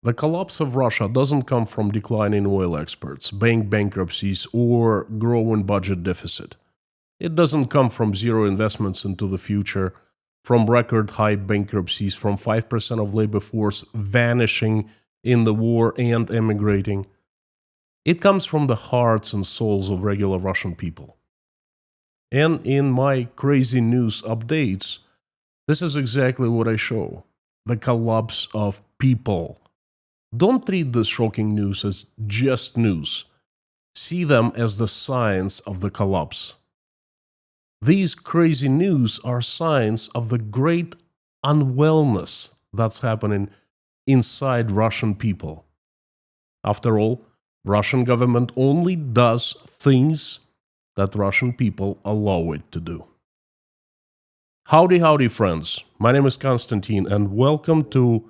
The collapse of Russia doesn't come from declining oil exports, bank bankruptcies, or growing budget deficit. It doesn't come from zero investments into the future, from record high bankruptcies, from 5% of labor force vanishing in the war and emigrating. It comes from the hearts and souls of regular Russian people. And in my crazy news updates, this is exactly what I show: the collapse of people. Don't treat this shocking news as just news. See them as the signs of the collapse. These crazy news are signs of the great unwellness that's happening inside Russian people. After all, Russian government only does things that Russian people allow it to do. Howdy, howdy, friends. My name is Konstantin, and welcome to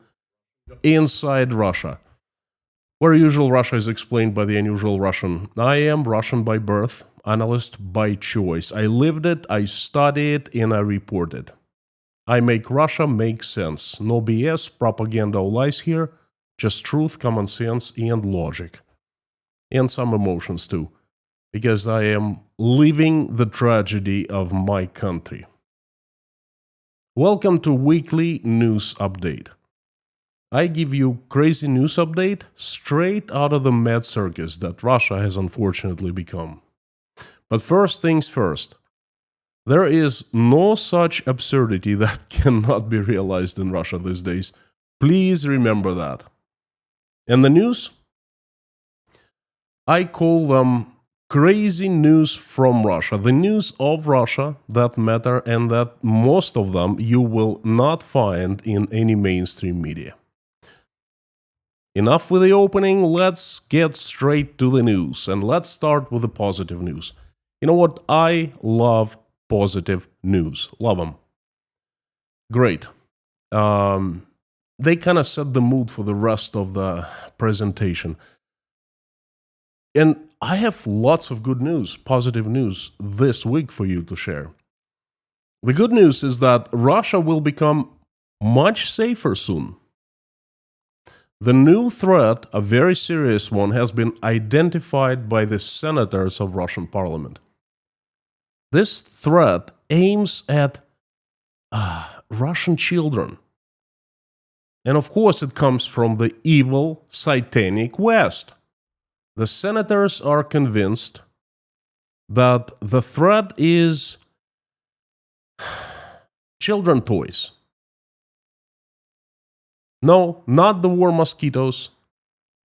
Inside Russia, where usual Russia is explained by the unusual Russian. I am Russian by birth, analyst by choice. I lived it, I studied it, and I report it. I make Russia make sense. No BS, propaganda or lies here, just truth, common sense, and logic. And some emotions too, because I am living the tragedy of my country. Welcome to Weekly News Update. I give you crazy news update straight out of the mad circus that Russia has unfortunately become. But first things first, there is no such absurdity that cannot be realized in Russia these days. Please remember that. And the news? I call them crazy news from Russia, the news of Russia that matter and that most of them you will not find in any mainstream media. Enough with the opening, let's get straight to the news, and let's start with the positive news. You know what? I love positive news. Love them. Great. They kind of set the mood for the rest of the presentation. And I have lots of good news, positive news this week for you to share. The good news is that Russia will become much safer soon. The new threat, a very serious one, has been identified by the senators of Russian parliament. This threat aims at Russian children. And of course, it comes from the evil, satanic West. The senators are convinced that the threat is children toys. No, not the war mosquitoes,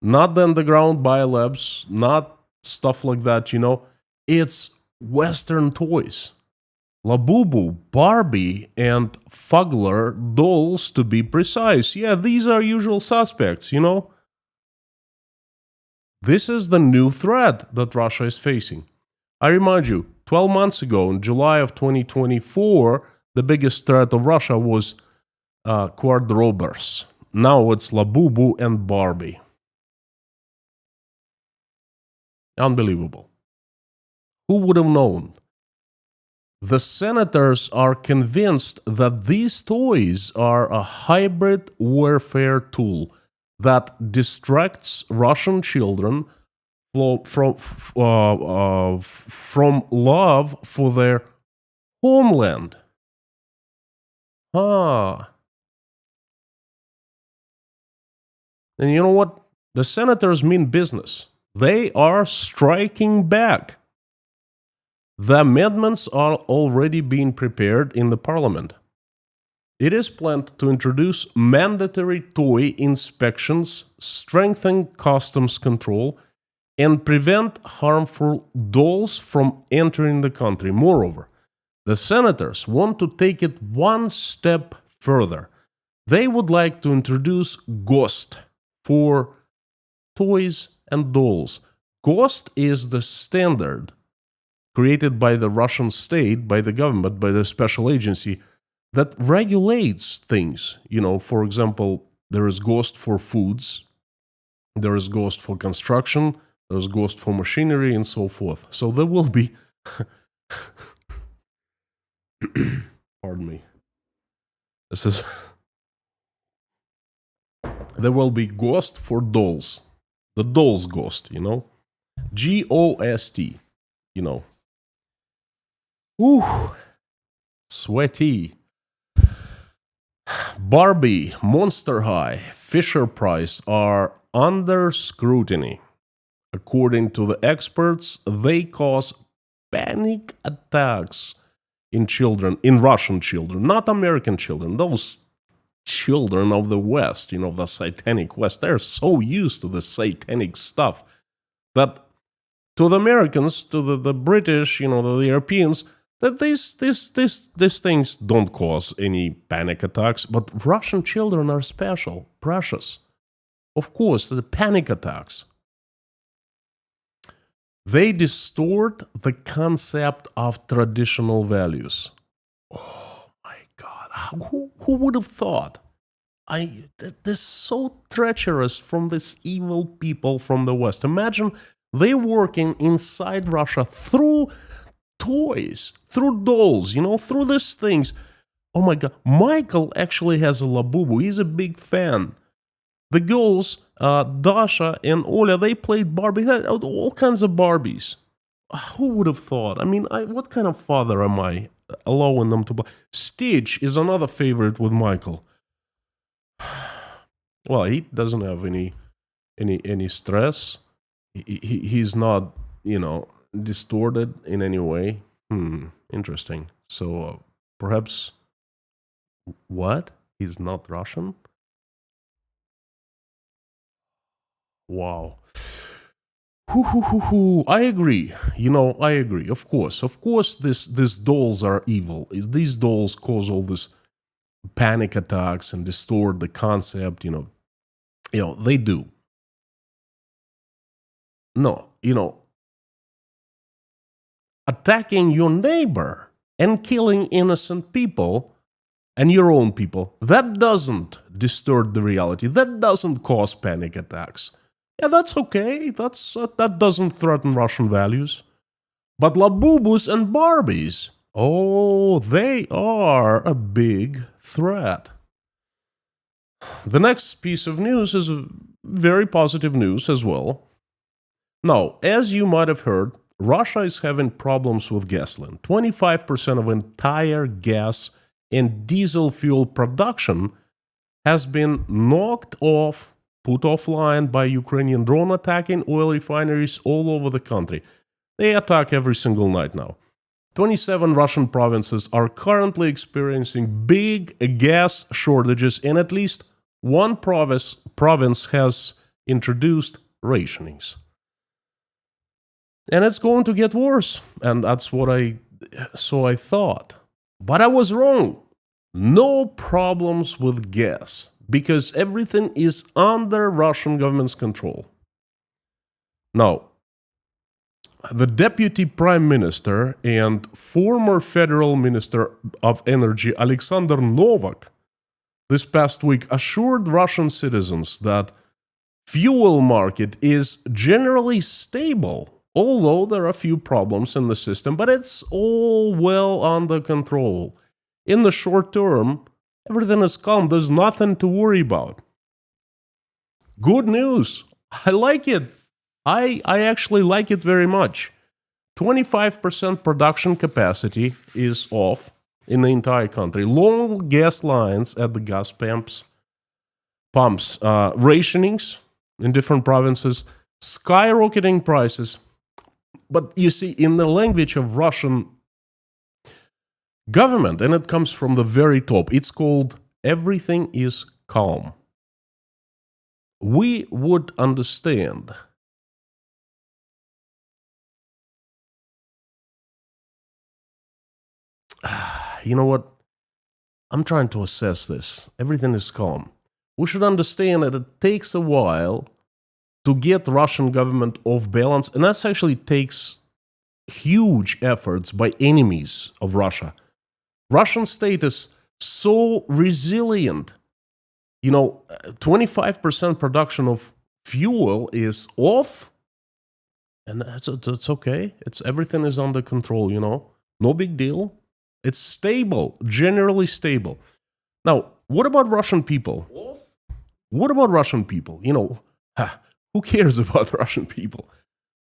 not the underground biolabs, not stuff like that, It's Western toys. Labubu, Barbie, and Fugler dolls, to be precise. Yeah, these are usual suspects, This is the new threat that Russia is facing. I remind you, 12 months ago, in July of 2024, the biggest threat of Russia was quadrobbers. Now it's Labubu and Barbie. Unbelievable. Who would have known? The senators are convinced that these toys are a hybrid warfare tool that distracts Russian children from love for their homeland. And you know what? The senators mean business. They are striking back. The amendments are already being prepared in the parliament. It is planned to introduce mandatory toy inspections, strengthen customs control, and prevent harmful dolls from entering the country. Moreover, the senators want to take it one step further. They would like to introduce GOST for toys and dolls. GOST is the standard created by the Russian state, by the government, by the special agency that regulates things. For example, there is GOST for foods, there is GOST for construction, there's GOST for machinery, and so forth. So there will be, pardon me, there will be ghost for dolls. The dolls ghost, you know? G-O-S-T, you know. Ooh, sweaty. Barbie, Monster High, Fisher Price are under scrutiny. According to the experts, they cause panic attacks in children, in Russian children, not American children. Those children of the West, you know, the satanic West, they're so used to the satanic stuff that to the Americans, to the British, you know, the Europeans, that these things don't cause any panic attacks. But Russian children are special, precious. Of course, the panic attacks. They distort the concept of traditional values. Oh my God, who would have thought? This is so treacherous from these evil people from the West. Imagine they working inside Russia through toys, through dolls, you know, through these things. Oh my God, Michael actually has a Labubu. He's a big fan. The girls, Dasha and Oля, they played Barbie. They had all kinds of Barbies. Who would have thought? I mean, what kind of father am I allowing them to play? Stitch is another favorite with Michael. Well, he doesn't have any stress. He's not, you know, distorted in any way. Interesting. So perhaps what? He's not Russian? Wow. I agree. You know, I agree. Of course, these dolls are evil. These dolls cause all this panic attacks and distort the concept. You know, they do. No, you know, attacking your neighbor and killing innocent people and your own people, that doesn't distort the reality. That doesn't cause panic attacks. Yeah, that's okay. That doesn't threaten Russian values. But Labubus and Barbies, oh, they are a big threat. The next piece of news is very positive news as well. Now, as you might have heard, Russia is having problems with gasoline. 25% of entire gas and diesel fuel production has been knocked off, put offline by Ukrainian drone attacking oil refineries all over the country. They attack every single night now. 27 Russian provinces are currently experiencing big gas shortages, and at least one province has introduced rationings. And it's going to get worse, and that's what I thought. But I was wrong. No problems with gas, because everything is under Russian government's control. Now, the Deputy Prime Minister and former Federal Minister of Energy, Alexander Novak, this past week assured Russian citizens that fuel market is generally stable, although there are a few problems in the system, but it's all well under control. In the short term, everything is calm. There's nothing to worry about. Good news. I like it. I actually like it very much. 25% production capacity is off in the entire country. Long gas lines at the gas pumps, rationings in different provinces, skyrocketing prices. But you see, in the language of Russian government, and it comes from the very top, it's called everything is calm. We would understand. You know what? I'm trying to assess this. Everything is calm. We should understand that it takes a while to get Russian government off balance, and that actually takes huge efforts by enemies of Russia. Russian state is so resilient. You know, 25% production of fuel is off, and it's okay. Everything is under control, you know. No big deal. It's stable, generally stable. Now, what about Russian people? What about Russian people? Who cares about Russian people?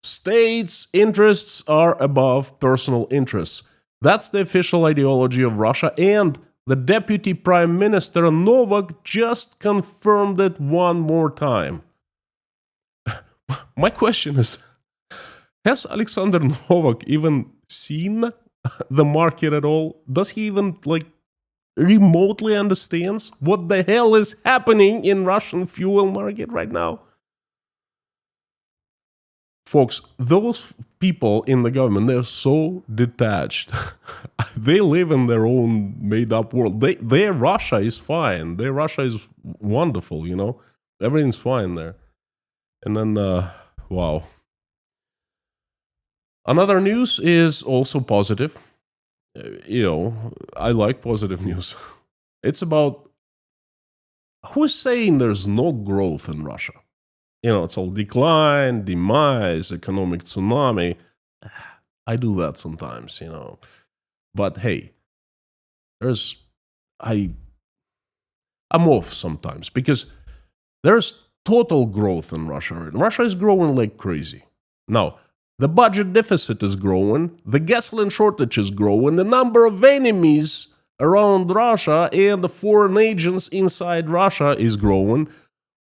States' interests are above personal interests. That's the official ideology of Russia, and the Deputy Prime Minister Novak just confirmed it one more time. My question is, has Alexander Novak even seen the market at all? Does he even remotely understands what the hell is happening in Russian fuel market right now? Folks, those people in the government, they're so detached. They live in their own made-up world. Their Russia is fine. Their Russia is wonderful, Everything's fine there. And then, wow. Another news is also positive. I like positive news. It's about who's saying there's no growth in Russia. It's all decline, demise, economic tsunami. I do that sometimes, But hey, I'm off sometimes because there's total growth in Russia. Russia is growing like crazy. Now, the budget deficit is growing, the gasoline shortage is growing, the number of enemies around Russia and the foreign agents inside Russia is growing.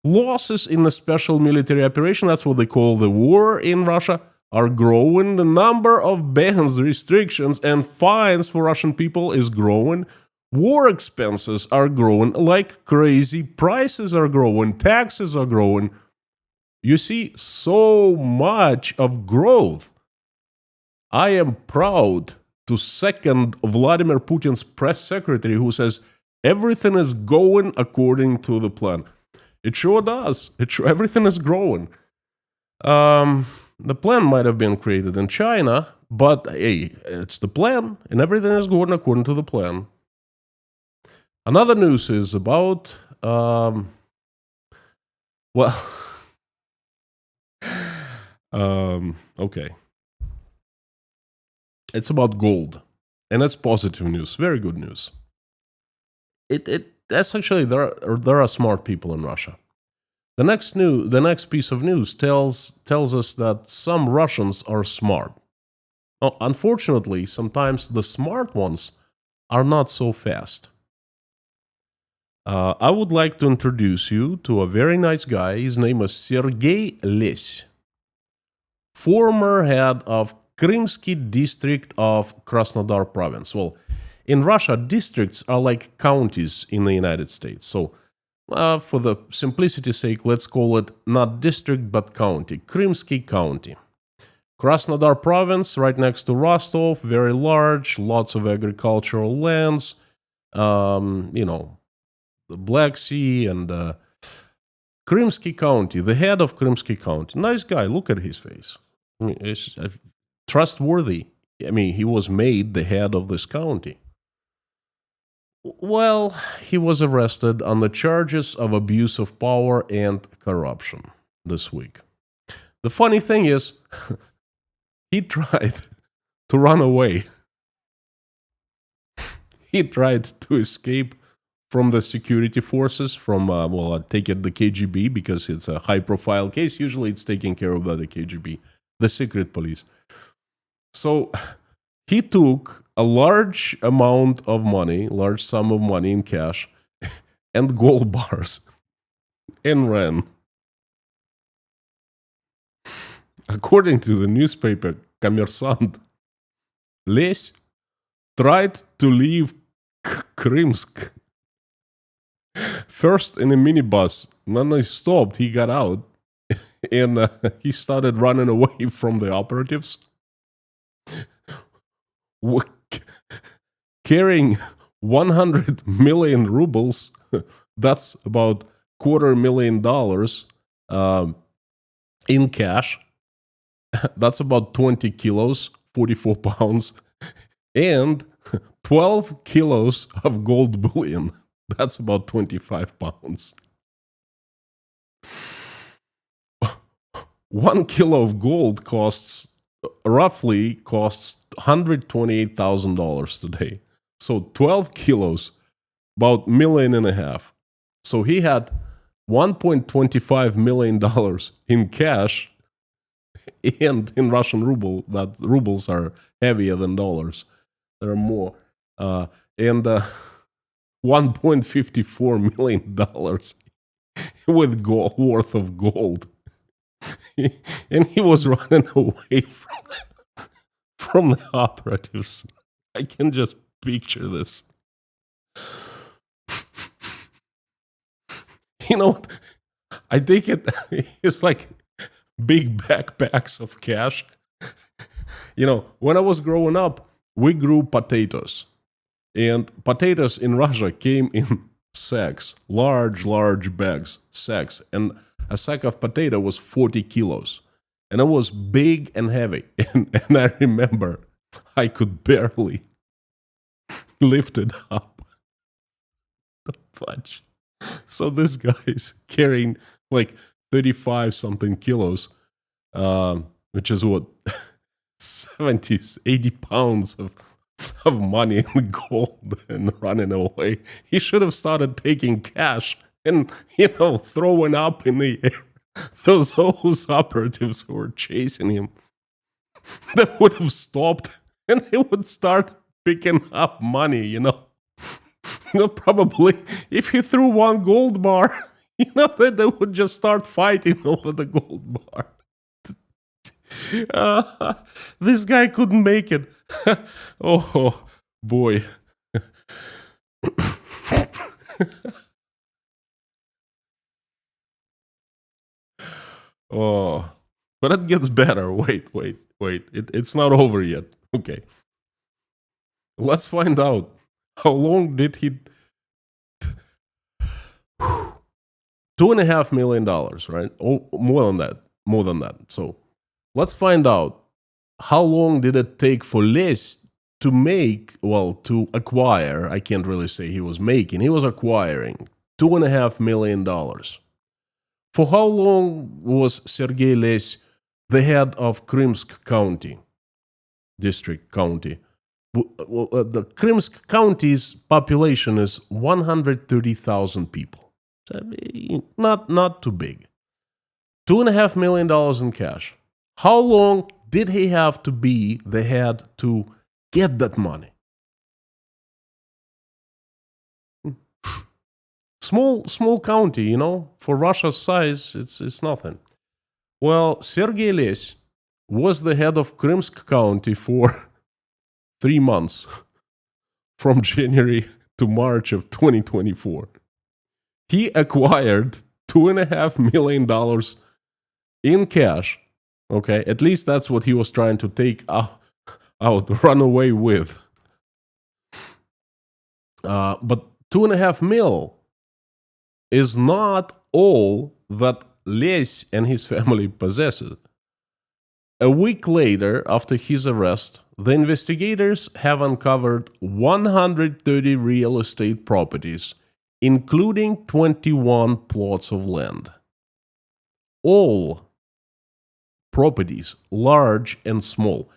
Losses in the special military operation, that's what they call the war in Russia, are growing. The number of bans, restrictions, and fines for Russian people is growing. War expenses are growing like crazy. Prices are growing. Taxes are growing. You see so much of growth. I am proud to second Vladimir Putin's press secretary who says everything is going according to the plan. It sure does. Everything is growing. The plan might have been created in China, but hey, it's the plan, and everything is going according to the plan. Another news is about, okay. It's about gold, and that's positive news, very good news. Essentially, there are smart people in Russia. The next piece of news tells us that some Russians are smart. Now, unfortunately, sometimes the smart ones are not so fast. I would like to introduce you to a very nice guy. His name is Sergei Les, former head of Krymsky district of Krasnodar province. Well, in Russia, districts are like counties in the United States. So, for the simplicity's sake, let's call it not district but county. Krymsky County. Krasnodar province, right next to Rostov, very large, lots of agricultural lands, the Black Sea and Krymsky County, the head of Krymsky County. Nice guy, look at his face. I mean, it's trustworthy. I mean, he was made the head of this county. Well, he was arrested on the charges of abuse of power and corruption this week. The funny thing is, he tried to run away. He tried to escape from the security forces, from, I take it the KGB, because it's a high-profile case. Usually it's taken care of by the KGB, the secret police. So he took a large amount of money, large sum of money in cash, and gold bars, and ran. According to the newspaper Kommersant, Les tried to leave Krymsk first in a minibus. When they stopped, he got out and he started running away from the operatives, carrying 100 million rubles. That's about $250,000 in cash. That's about 20 kilos, 44 pounds, and 12 kilos of gold bullion. That's about 25 pounds. 1 kilo of gold roughly costs $128,000 today. So 12 kilos, about $1.5 million. So he had $1.25 million in cash, and in Russian ruble, that rubles are heavier than dollars. There are more. And $1.54 million with gold, worth of gold. And he was running away from the operatives. I can just picture this. You know, I think it's like big backpacks of cash. You know, when I was growing up, we grew potatoes. And potatoes in Russia came in sacks, large bags, sacks. And a sack of potato was 40 kilos. And it was big and heavy. And I remember I could barely lift it up. The fudge. So this guy is carrying like 35 something kilos, which is what, 70, 80 pounds of money and gold, and running away. He should have started taking cash and, throwing up in the air. Those operatives who were chasing him, they would have stopped and they would start picking up money, Probably if he threw one gold bar, they would just start fighting over the gold bar. This guy couldn't make it. Oh, boy. Oh, but it gets better. Wait. It's not over yet. Okay. Let's find out. How long did he... $2.5 million, right? Oh, more than that. So let's find out how long did it take for Les to acquire, I can't really say he was making, he was acquiring $2.5 million. For how long was Sergei Les the head of Krymsk district county? The Krymsk county's population is 130,000 people. Not too big. $2.5 million in cash. How long did he have to be the head to get that money? Small county, for Russia's size, it's nothing. Well, Sergei Les was the head of Krymsk county for 3 months, from January to March of 2024. He acquired $2.5 million in cash. Okay, at least that's what he was trying to take out, run away with. But $2.5 million is not all that Les and his family possesses. A week later, after his arrest, the investigators have uncovered 130 real estate properties, including 21 plots of land. All properties, large and small.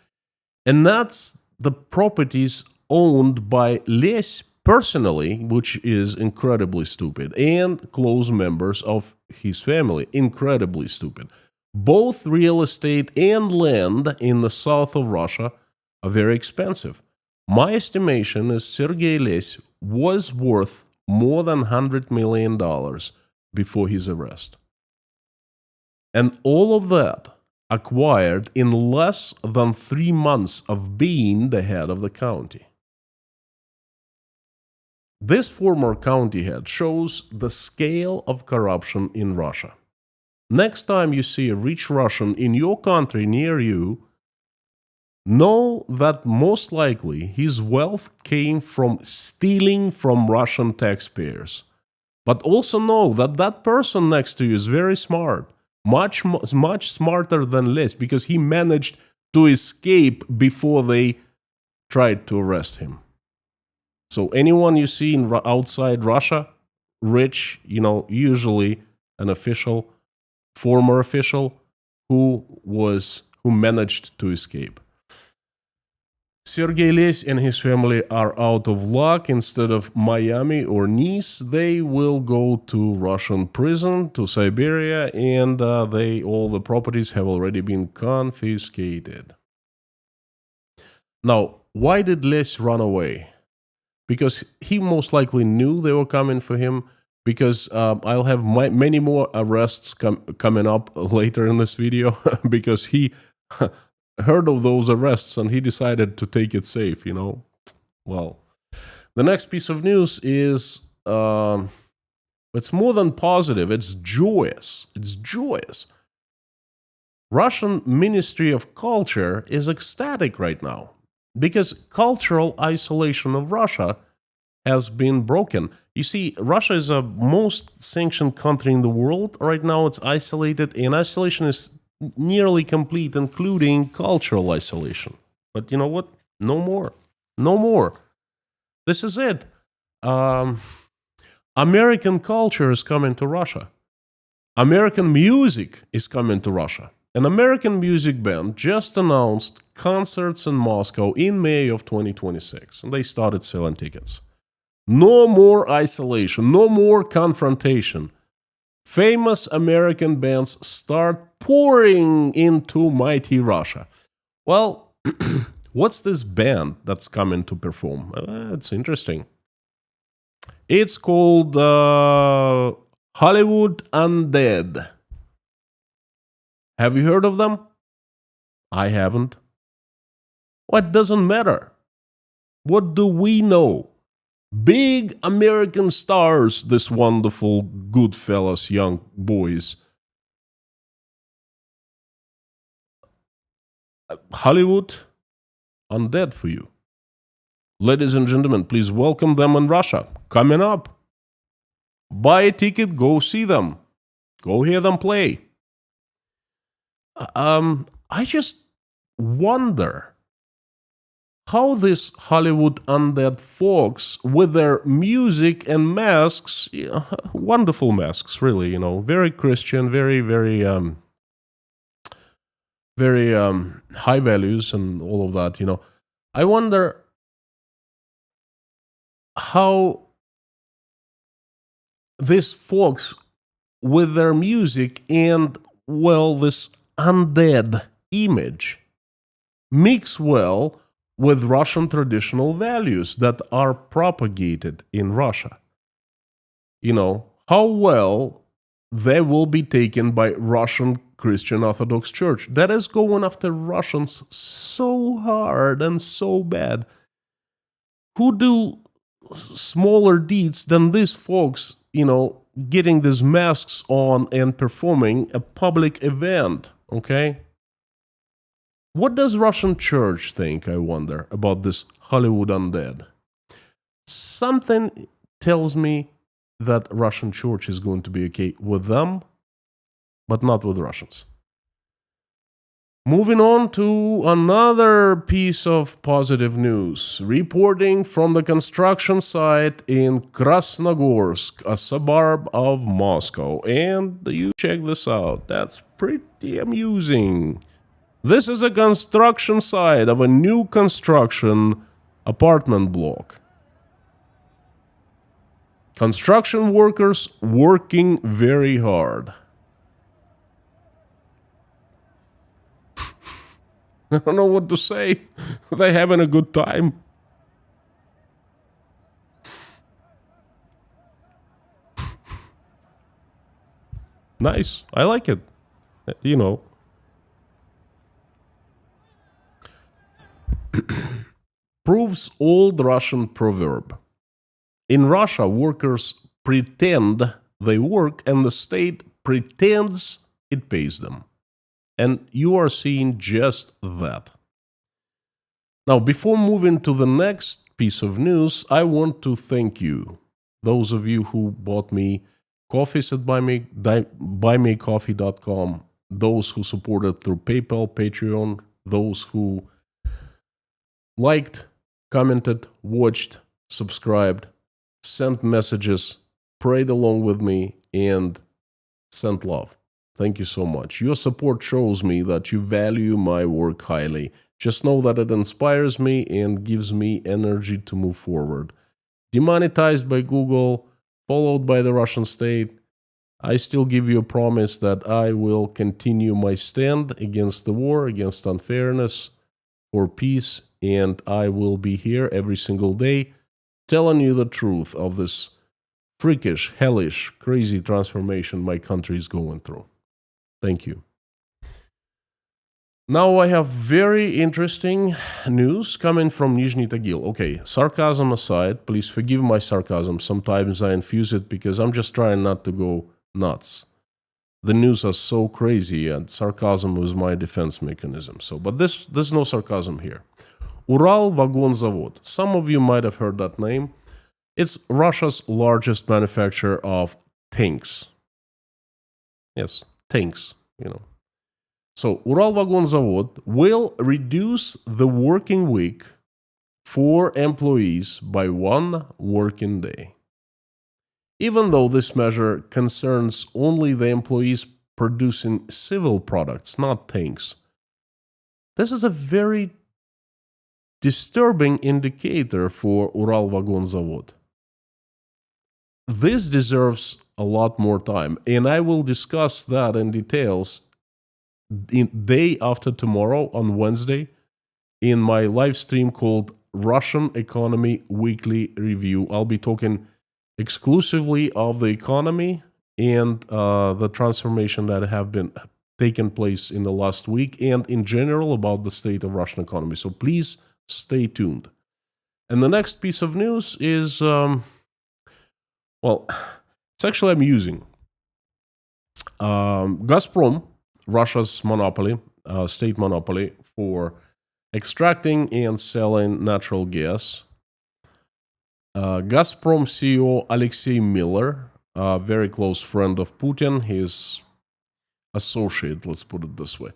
And that's the properties owned by Les personally, which is incredibly stupid, and close members of his family, incredibly stupid. Both real estate and land in the south of Russia are very expensive. My estimation is Sergei Les was worth more than $100 million before his arrest. And all of that acquired in less than 3 months of being the head of the county. This former county head shows the scale of corruption in Russia. Next time you see a rich Russian in your country near you, know that most likely his wealth came from stealing from Russian taxpayers. But also know that that person next to you is very smart, much smarter than Les, because he managed to escape before they tried to arrest him. So anyone you see outside Russia, rich, usually an official, former official who managed to escape. Sergei Les and his family are out of luck. Instead of Miami or Nice, they will go to Russian prison, to Siberia, and all the properties have already been confiscated. Now, why did Les run away? Because he most likely knew they were coming for him. Because I'll have many more arrests coming up later in this video. Because he heard of those arrests and he decided to take it safe, Well, the next piece of news is it's more than positive. It's joyous. It's joyous. Russian Ministry of Culture is ecstatic right now because cultural isolation of Russia has been broken. You see, Russia is the most sanctioned country in the world. Right now it's isolated, and isolation is nearly complete, including cultural isolation. But you know what? No more. No more. This is it. American culture is coming to Russia. American music is coming to Russia. An American music band just announced concerts in Moscow in May of 2026, and they started selling tickets. No more isolation, no more confrontation. Famous American bands start pouring into mighty Russia. Well, what's this band that's coming to perform? It's interesting. It's called Hollywood Undead. Have you heard of them? I haven't. Well, it doesn't matter. What do we know? Big American stars, this wonderful good fellas, young boys. Hollywood Undead for you. Ladies and gentlemen, please welcome them in Russia. Coming up. Buy a ticket, go see them. Go hear them play. I just wonder how this Hollywood Undead folks, with their music and masks, wonderful masks, really, very Christian, very, very, very high values and all of that, I wonder how these folks, with their music and, well, this undead image, mix well with Russian traditional values that are propagated in Russia. How well they will be taken by Russian Christian Orthodox Church that is going after Russians so hard and so bad, who do smaller deeds than these folks, getting these masks on and performing a public event, okay? What does Russian church think, I wonder, about this Hollywood Undead? Something tells me that Russian church is going to be okay with them, but not with Russians. Moving on to another piece of positive news. Reporting from the construction site in Krasnogorsk, a suburb of Moscow. And you check this out. That's pretty amusing. This is a construction site of a new construction apartment block. Construction workers working very hard. I don't know what to say. They're having a good time. Nice. I like it. Proves old Russian proverb. In Russia, workers pretend they work and the state pretends it pays them. And you are seeing just that. Now, before moving to the next piece of news, I want to thank you, those of you who bought me coffees at buymecoffee.com, those who supported through PayPal, Patreon, those who liked, commented, watched, subscribed, sent messages, prayed along with me, and sent love. Thank you so much. Your support shows me that you value my work highly. Just know that it inspires me and gives me energy to move forward. Demonetized by Google, followed by the Russian state, I still give you a promise that I will continue my stand against the war, against unfairness, for peace, and I will be here every single day telling you the truth of this freakish, hellish, crazy transformation my country is going through. Thank you. Now I have very interesting news coming from Nizhny Tagil. Okay, sarcasm aside, please forgive my sarcasm. Sometimes I infuse it because I'm just trying not to go nuts. The news is so crazy, and sarcasm was my defense mechanism. But there's no sarcasm here. Ural Vagon Zavod. Some of you might have heard that name. It's Russia's largest manufacturer of tanks. Yes, tanks, So Ural Vagon Zavod will reduce the working week for employees by 1 working day. Even though this measure concerns only the employees producing civil products, not tanks, this is a very disturbing indicator for Ural Vagon Zavod. This deserves a lot more time, and I will discuss that in details in day after tomorrow on Wednesday in my live stream called Russian Economy Weekly Review. I'll be talking exclusively of the economy and the transformation that have been taken place in the last week and in general about the state of Russian economy. So please stay tuned. And the next piece of news is, it's actually amusing. Gazprom, Russia's monopoly, state monopoly for extracting and selling natural gas. Gazprom CEO Alexei Miller, a very close friend of Putin, his associate, let's put it this way.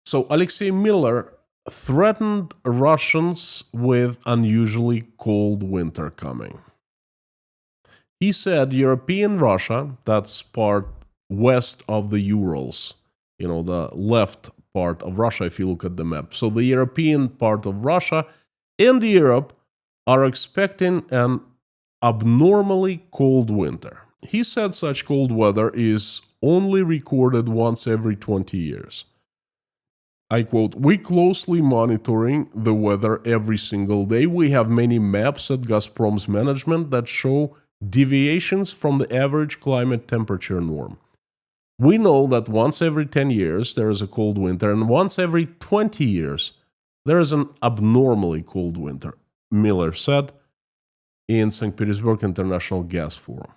So Alexei Miller threatened Russians with unusually cold winter coming. He said European Russia, that's part west of the Urals, the left part of Russia if you look at the map. So the European part of Russia and Europe are expecting an abnormally cold winter. He said such cold weather is only recorded once every 20 years. I quote, "We closely monitoring the weather every single day. We have many maps at Gazprom's management that show deviations from the average climate temperature norm. We know that once every 10 years there is a cold winter, and once every 20 years there is an abnormally cold winter," Miller said in St. Petersburg International Gas Forum.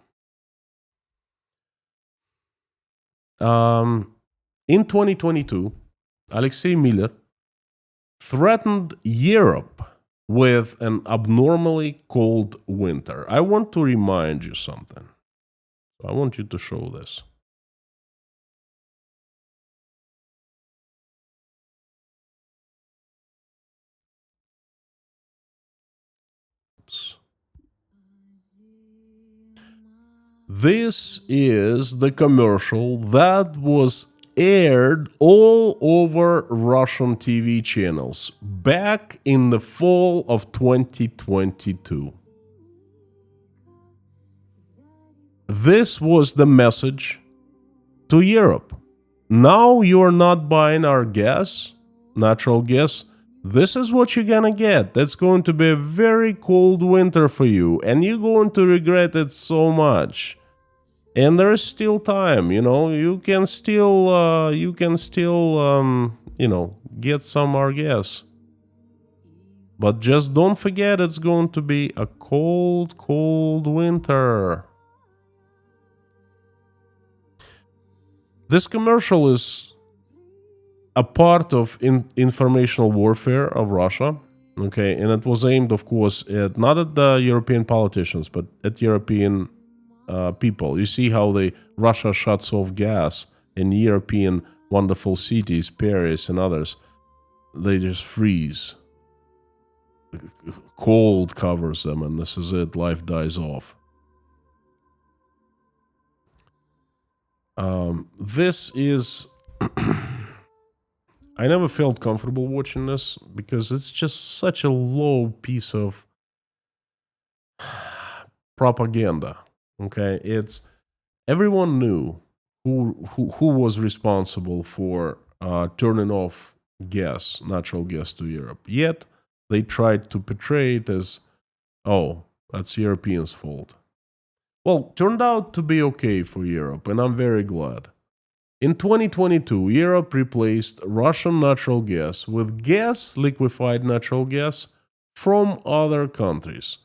In 2022, Alexei Miller threatened Europe with an abnormally cold winter. I want to remind you something. I want you to show this. Oops. This is the commercial that was aired all over Russian TV channels back in the fall of 2022. This was the message to Europe. Now you're not buying our gas, natural gas. This is what you're gonna get. That's going to be a very cold winter for you, and you're going to regret it so much. And there is still time, you can still, get some our gas. But just don't forget it's going to be a cold, cold winter. This commercial is a part of informational warfare of Russia, okay? And it was aimed, of course, not at the European politicians, but at European people. You see how Russia shuts off gas in European wonderful cities, Paris and others. They just freeze. Cold covers them, and this is it. Life dies off. This is I never felt comfortable watching this because it's just such a low piece of propaganda. Okay, it's everyone knew who was responsible for turning off natural gas to Europe. Yet they tried to portray it as, oh, that's Europeans' fault. Well, turned out to be okay for Europe, and I'm very glad. In 2022, Europe replaced Russian natural gas with liquefied natural gas from other countries.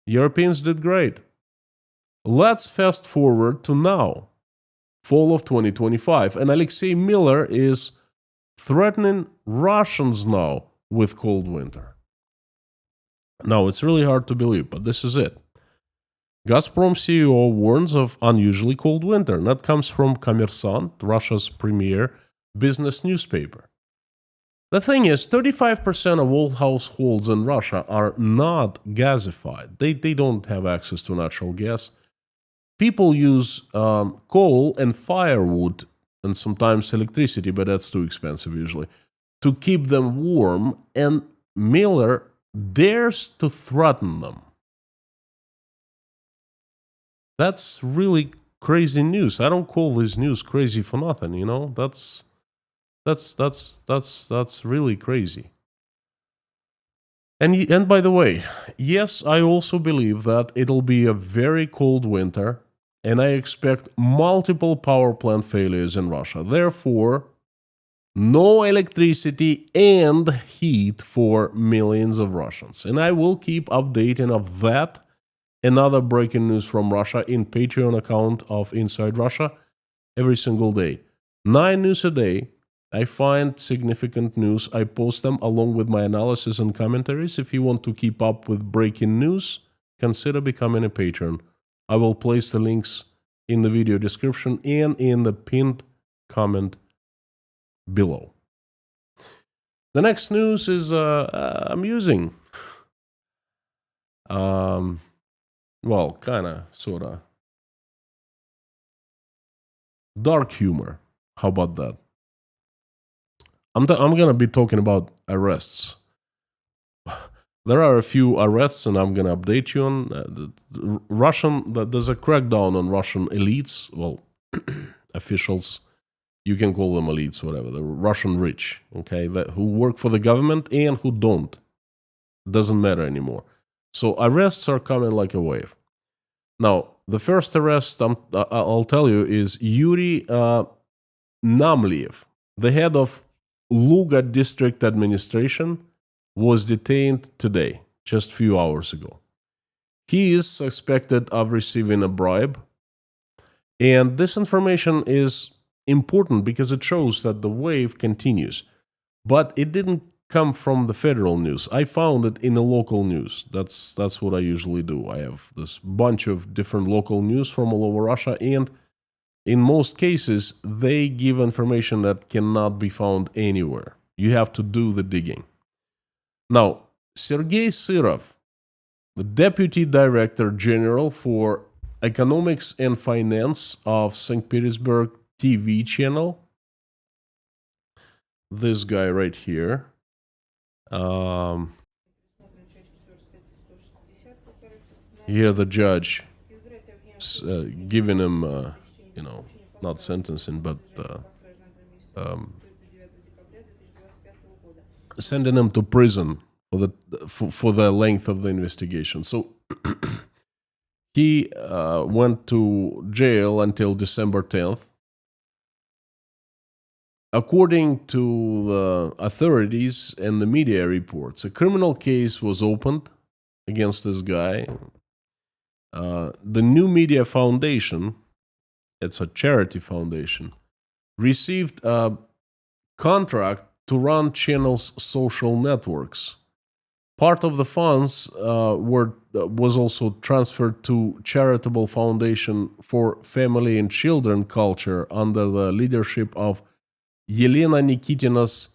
Europeans did great. Let's fast forward to now, fall of 2025, and Alexei Miller is threatening Russians now with cold winter. Now, it's really hard to believe, but this is it. Gazprom CEO warns of unusually cold winter, and that comes from Kommersant, Russia's premier business newspaper. The thing is, 35% of all households in Russia are not gasified. They don't have access to natural gas. People use coal and firewood and sometimes electricity, but that's too expensive usually, to keep them warm, and Miller dares to threaten them. That's really crazy news. I don't call this news crazy for nothing, you know? That's really crazy. And by the way, yes, I also believe that it'll be a very cold winter, and I expect multiple power plant failures in Russia. Therefore, no electricity and heat for millions of Russians. And I will keep updating of that and other breaking news from Russia in Patreon account of Inside Russia every single day. 9 news a day. I find significant news. I post them along with my analysis and commentaries. If you want to keep up with breaking news, consider becoming a patron. I will place the links in the video description and in the pinned comment below. The next news is amusing. Well, kind of, sort of. Dark humor. How about that? I'm going to be talking about arrests. There are a few arrests, and I'm going to update you on there's a crackdown on Russian elites, well, officials. You can call them elites, whatever. The Russian rich, okay, who work for the government and who don't. Doesn't matter anymore. So arrests are coming like a wave. Now, the first arrest, I'll tell you, is Yuri Namliev, the head of Luga District Administration, was detained today, just a few hours ago. He is suspected of receiving a bribe, and this information is important because it shows that the wave continues. But it didn't come from the federal news. I found it in the local news. That's what I usually do. I have this bunch of different local news from all over Russia, and in most cases, they give information that cannot be found anywhere. You have to do the digging. Now, Sergei Syrov, the Deputy Director General for Economics and Finance of St. Petersburg TV channel, this guy right here, here the judge giving him, not sentencing, but sending him to prison for the length of the investigation. So he went to jail until December 10th. According to the authorities and the media reports, a criminal case was opened against this guy. The New Media Foundation, it's a charity foundation, received a contract to run channel's social networks. Part of the funds was also transferred to Charitable Foundation for Family and Children Culture under the leadership of Yelena Nikitina's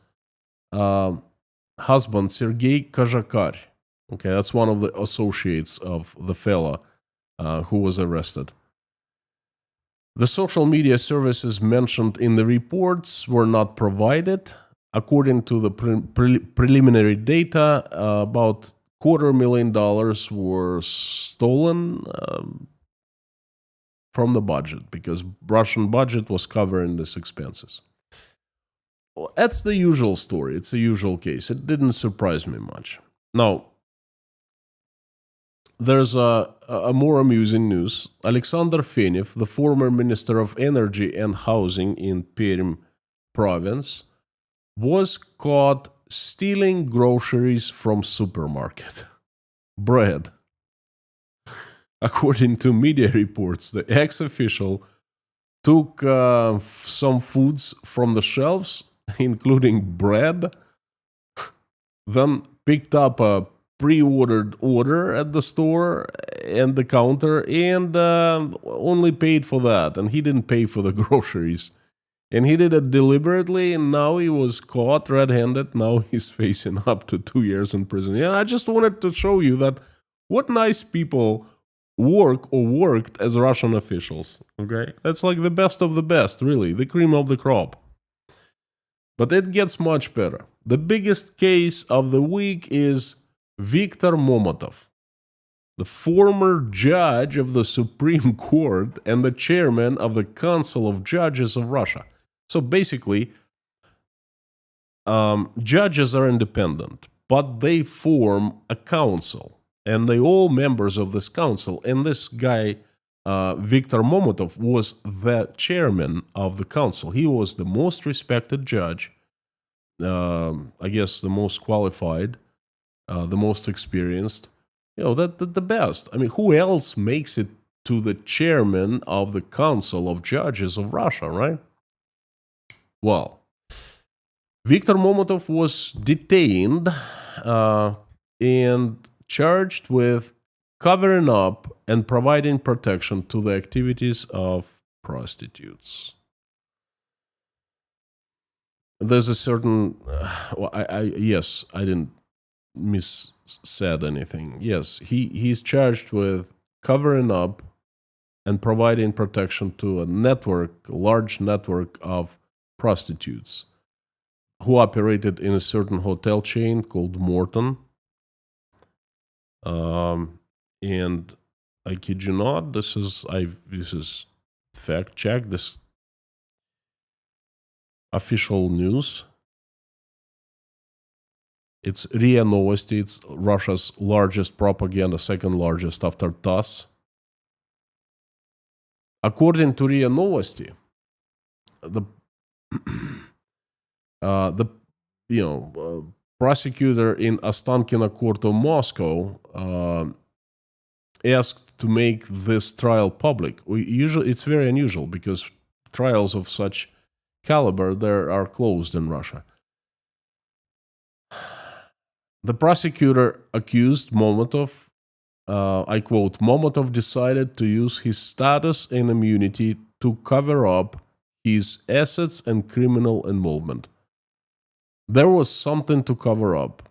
husband, Sergei Kozhakar. Okay, that's one of the associates of the fella who was arrested. The social media services mentioned in the reports were not provided. According to the preliminary data, about $250,000 were stolen from the budget because Russian budget was covering these expenses. Well, that's the usual story. It's a usual case. It didn't surprise me much. Now, there's a more amusing news. Alexander Fenev, the former Minister of Energy and Housing in Perm province, was caught stealing groceries from supermarket. Bread. According to media reports, the ex-official took some foods from the shelves, including bread, then picked up a pre-ordered order at the store and the counter and only paid for that. And he didn't pay for the groceries. And he did it deliberately, and now he was caught red-handed. Now he's facing up to 2 years in prison. Yeah, I just wanted to show you that what nice people work or worked as Russian officials. Okay, that's like the best of the best, really, the cream of the crop. But it gets much better. The biggest case of the week is Viktor Momotov, the former judge of the Supreme Court and the chairman of the Council of Judges of Russia. So basically, judges are independent, but they form a council, and they all members of this council. And this guy, Viktor Momotov, was the chairman of the council. He was the most respected judge, I guess the most qualified, the most experienced. You know, the best. I mean, who else makes it to the chairman of the Council of Judges of Russia, right? Well, Viktor Momotov was detained and charged with covering up and providing protection to the activities of prostitutes. There's a certain, yes, I didn't said anything. Yes, he's charged with covering up and providing protection to a large network of prostitutes who operated in a certain hotel chain called Morton. And I kid you not, this is fact check. This official news. It's RIA Novosti. It's Russia's largest propaganda, second largest after TASS. According to RIA Novosti, the prosecutor in Ostankino court of Moscow asked to make this trial public. Usually, it's very unusual because trials of such caliber there are closed in Russia. The prosecutor accused Momotov, I quote, Momotov decided to use his status and immunity to cover up his assets and criminal involvement. There was something to cover up.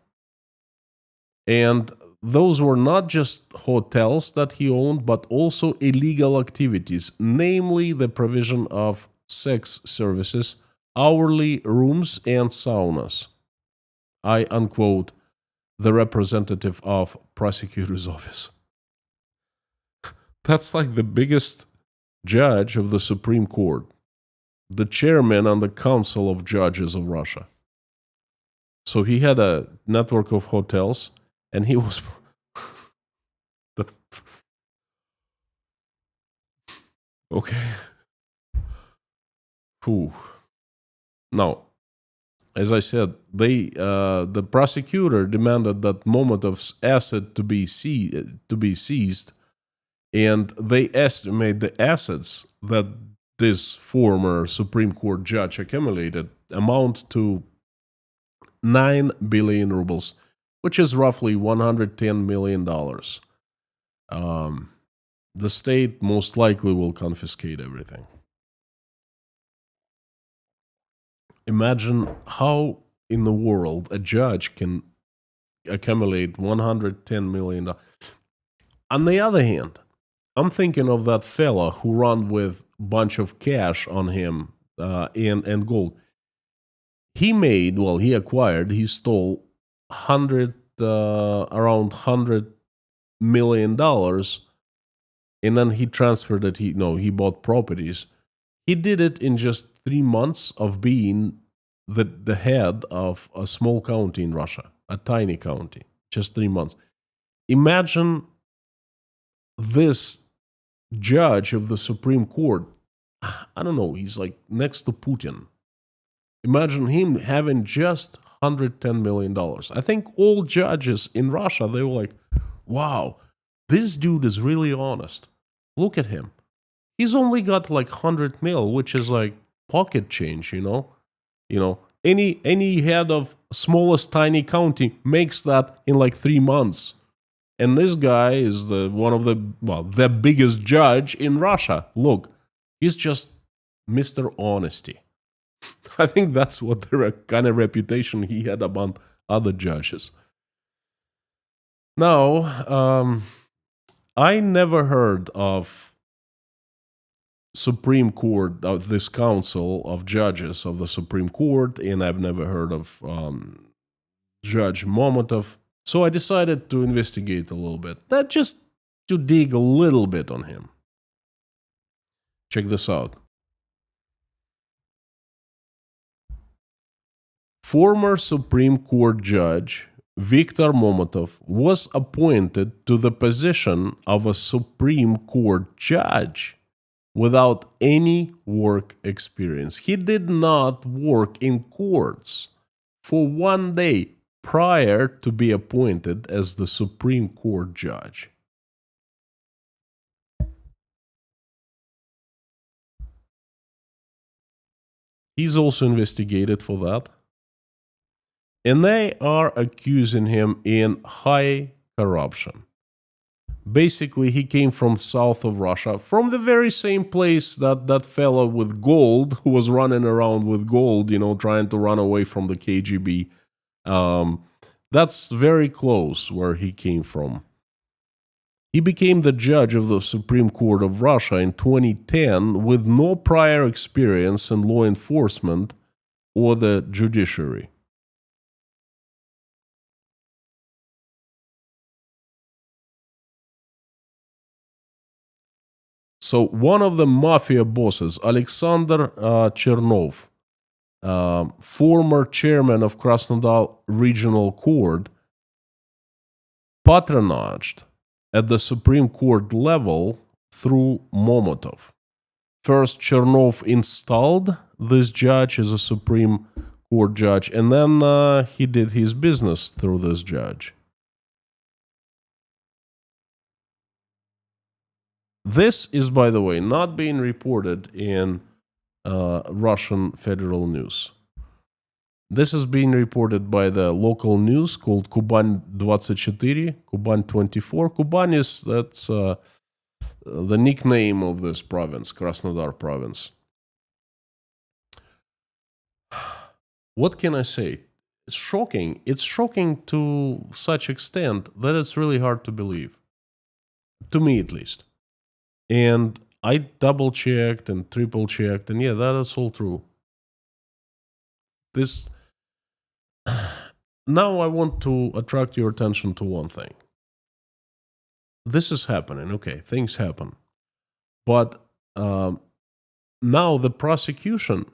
And those were not just hotels that he owned, but also illegal activities, namely the provision of sex services, hourly rooms, and saunas. I unquote the representative of prosecutor's office. That's like the biggest judge of the Supreme Court, the chairman on the Council of Judges of Russia. So he had a network of hotels, and he was okay. Whew. Now, as I said, the prosecutor demanded that Momotov's asset to be seized, and they estimate the assets that this former Supreme Court judge accumulated amount to 9 billion rubles, which is roughly $110 million. The state most likely will confiscate everything. Imagine how in the world a judge can accumulate $110 million. On the other hand, I'm thinking of that fella who ran with bunch of cash on him and gold. He stole around $100 million, and then he transferred it. He bought properties. He did it in just 3 months of being the head of a small county in Russia, a tiny county. Just 3 months. Imagine this judge of the Supreme Court. I don't know. He's like next to Putin. Imagine him having just $110 million. I think all judges in Russia, they were like, wow, this dude is really honest. Look at him. He's only got like 100 mil, which is like pocket change, Any head of smallest tiny county makes that in like 3 months. And this guy is the biggest judge in Russia. Look, he's just Mr. Honesty. I think that's what the kind of reputation he had among other judges. Now, I never heard of Supreme Court, of this council of judges of the Supreme Court, and I've never heard of Judge Momotov. So I decided to investigate a little bit, just to dig a little bit on him. Check this out. Former Supreme Court Judge Viktor Momotov was appointed to the position of a Supreme Court judge without any work experience. He did not work in courts for 1 day prior to be appointed as the Supreme Court judge. He's also investigated for that. And they are accusing him in high corruption. Basically, he came from south of Russia, from the very same place that fellow with gold, who was running around with gold, trying to run away from the KGB. That's very close where he came from. He became the judge of the Supreme Court of Russia in 2010 with no prior experience in law enforcement or the judiciary. So one of the mafia bosses, Alexander Chernov, former chairman of Krasnodar Regional Court, patronaged at the Supreme Court level through Momotov. First, Chernov installed this judge as a Supreme Court judge, and then he did his business through this judge. This is, by the way, not being reported in Russian federal news. This is being reported by the local news called Kuban 24, Kuban 24. Kuban that's the nickname of this province, Krasnodar province. What can I say? It's shocking. It's shocking to such extent that it's really hard to believe. To me, at least. And I double-checked and triple-checked, and yeah, that is all true. Now I want to attract your attention to one thing. This is happening, okay, things happen. But now the prosecution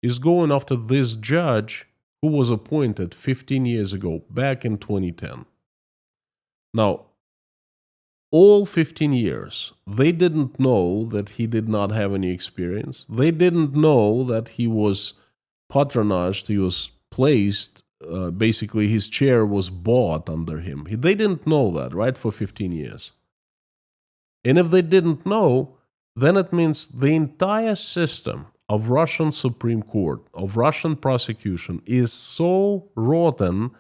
is going after this judge who was appointed 15 years ago, back in 2010. Now, all 15 years, they didn't know that he did not have any experience. They didn't know that he was patronaged, he was placed, basically his chair was bought under him. They didn't know that, right, for 15 years. And if they didn't know, then it means the entire system of Russian Supreme Court, of Russian prosecution, is so rotten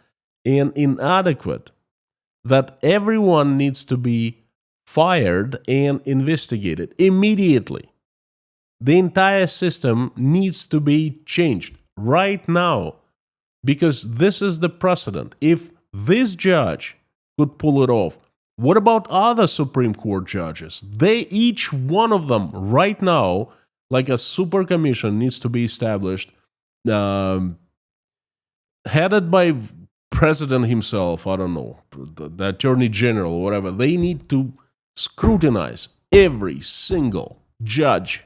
and inadequate that everyone needs to be fired and investigated immediately. The entire system needs to be changed right now, because this is the precedent. If this judge could pull it off, what about other Supreme Court judges? Each one of them right now Like a super commission needs to be established, headed by president himself. I don't know, the attorney general or whatever. They need to scrutinize every single judge.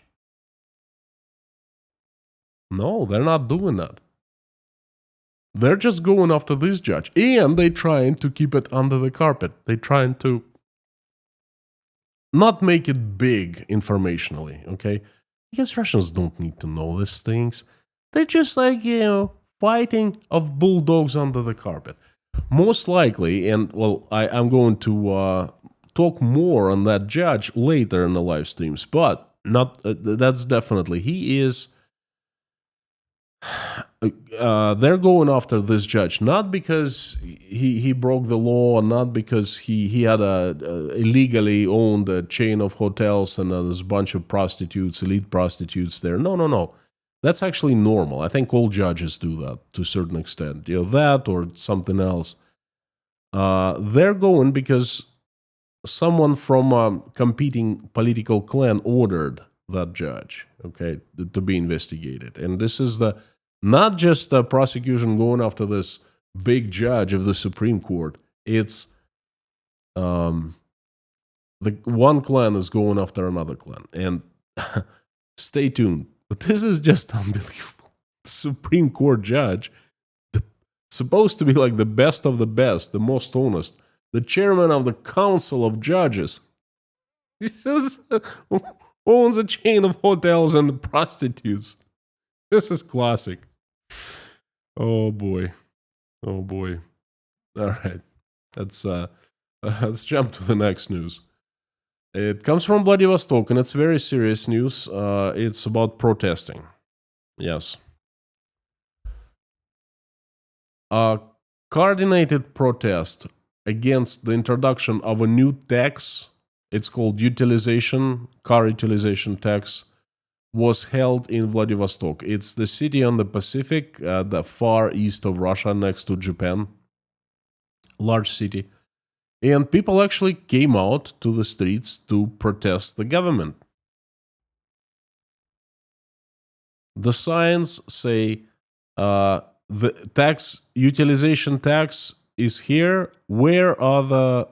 No, they're not doing that. They're just going after this judge, and they're trying to keep it under the carpet. They're trying to not make it big informationally, okay? Because Russians don't need to know these things. They're just like, fighting of bulldogs under the carpet. Most likely, and well, I'm going to talk more on that judge later in the live streams, but not that's definitely, he is... they're going after this judge not because he broke the law, not because he had a illegally owned a chain of hotels and there's a bunch of prostitutes, elite prostitutes there. No. That's actually normal. I think all judges do that to a certain extent. That or something else. They're going because someone from a competing political clan ordered that judge, okay, to be investigated. And this is not just the prosecution going after this big judge of the Supreme Court. It's the one clan is going after another clan. And stay tuned. But this is just unbelievable. The Supreme Court judge, supposed to be like the best of the best, the most honest, the chairman of the Council of Judges, owns a chain of hotels and prostitutes. This is classic. Oh boy. All right. Let's jump to the next news. It comes from Vladivostok, and it's very serious news. It's about protesting. Yes. A coordinated protest against the introduction of a new tax, it's called car utilization tax, was held in Vladivostok. It's the city on the Pacific, the far east of Russia, next to Japan. Large city. And people actually came out to the streets to protest the government. The signs say the utilization tax is here. Where are the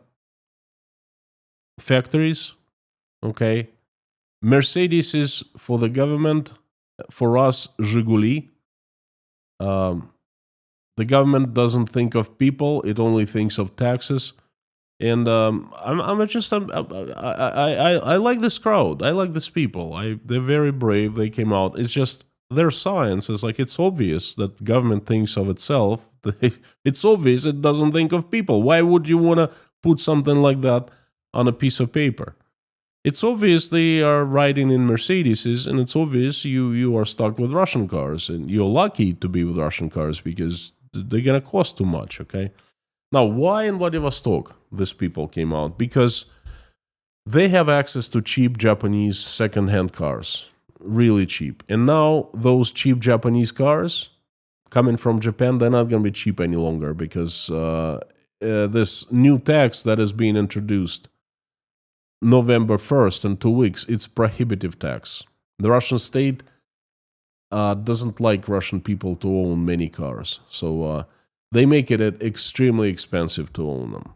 factories? Okay. Mercedes is for the government. For us, Zhiguli. The government doesn't think of people; it only thinks of taxes. And I like this crowd. I like these people. They're very brave. They came out. It's just their science is like, it's obvious that government thinks of itself. It's obvious it doesn't think of people. Why would you want to put something like that on a piece of paper? It's obvious they are riding in Mercedeses, and it's obvious you are stuck with Russian cars, and you're lucky to be with Russian cars because they're going to cost too much, okay? Now, why in Vladivostok these people came out? Because they have access to cheap Japanese second-hand cars, really cheap. And now those cheap Japanese cars coming from Japan, they're not going to be cheap any longer because this new tax that is being introduced November 1st in 2 weeks, it's prohibitive tax. The Russian state doesn't like Russian people to own many cars. So they make it extremely expensive to own them.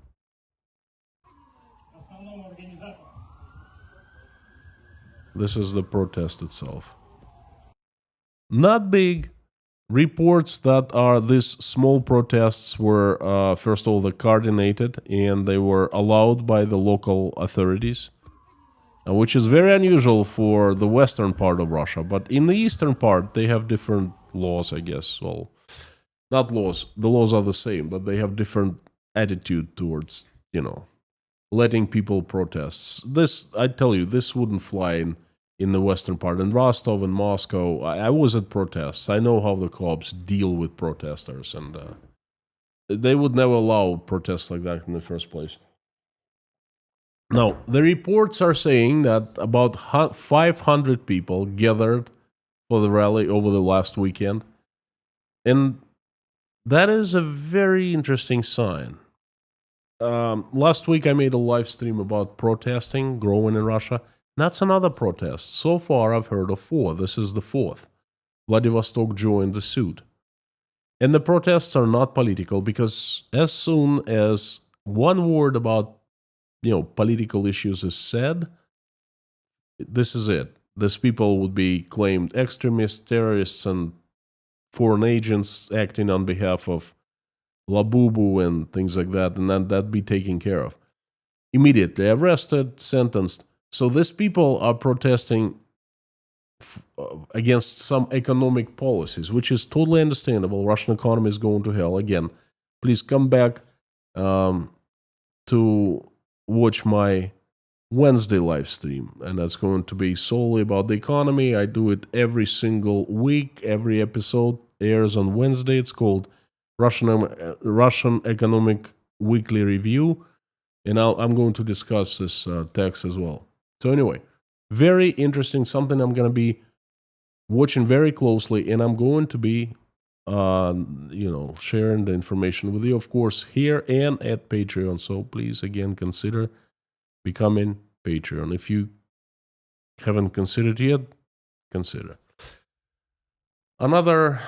This is the protest itself. Not big. Reports that these small protests were, first of all, coordinated, and they were allowed by the local authorities, which is very unusual for the western part of Russia. But in the eastern part, they have different laws, I guess. Well, not laws. The laws are the same, but they have different attitude towards, letting people protest. This, I tell you, this wouldn't fly in the western part. In Rostov and Moscow, I was at protests. I know how the cops deal with protesters, and they would never allow protests like that in the first place. Now, the reports are saying that about 500 people gathered for the rally over the last weekend, and that is a very interesting sign. Last week I made a live stream about protesting growing in Russia. That's another protest. So far, I've heard of 4. This is the 4th. Vladivostok joined the suit. And the protests are not political because as soon as one word about political issues is said, this is it. These people would be claimed extremists, terrorists, and foreign agents acting on behalf of Labubu and things like that, and then that'd be taken care of. Immediately arrested, sentenced. So these people are protesting against some economic policies, which is totally understandable. Russian economy is going to hell. Again, please come back to watch my Wednesday live stream, and that's going to be solely about the economy. I do it every single week. Every episode airs on Wednesday. It's called Russian Economic Weekly Review, and I'm going to discuss this text as well. So anyway, very interesting, something I'm going to be watching very closely, and I'm going to be sharing the information with you, of course, here and at Patreon. So please, again, consider becoming Patreon. If you haven't considered yet, consider. Another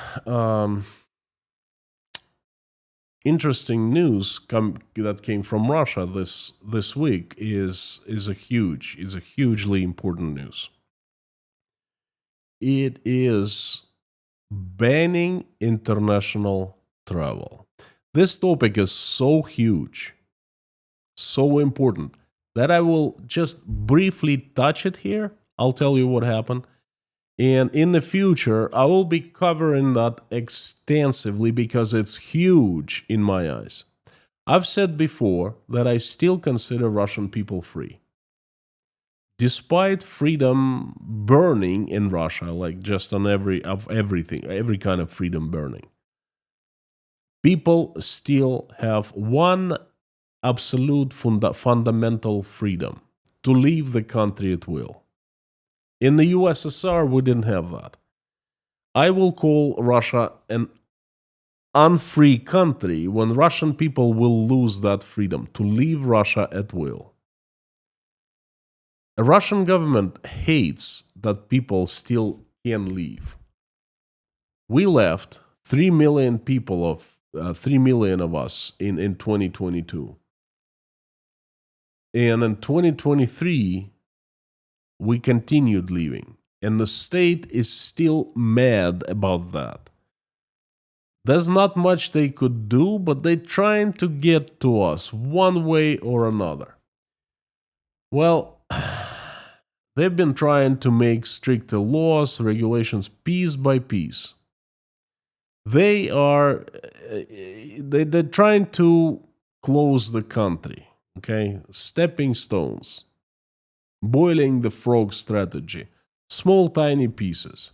interesting news that came from Russia this week is a hugely important news. It is banning international travel. This topic is so huge, so important, that I will just briefly touch it here. I'll tell you what happened. And in the future, I will be covering that extensively because it's huge in my eyes. I've said before that I still consider Russian people free. Despite freedom burning in Russia, like just on every kind of freedom burning, people still have one absolute fundamental freedom: to leave the country at will. In the USSR, we didn't have that. I will call Russia an unfree country when Russian people will lose that freedom to leave Russia at will. The Russian government hates that people still can leave. We left 3 million people 3 million of us in 2022. And in 2023, we continued leaving. And the state is still mad about that. There's not much they could do, but they're trying to get to us one way or another. Well, they've been trying to make stricter laws, regulations, piece by piece. They're trying to close the country, okay? Stepping stones, boiling the frog strategy, small tiny pieces.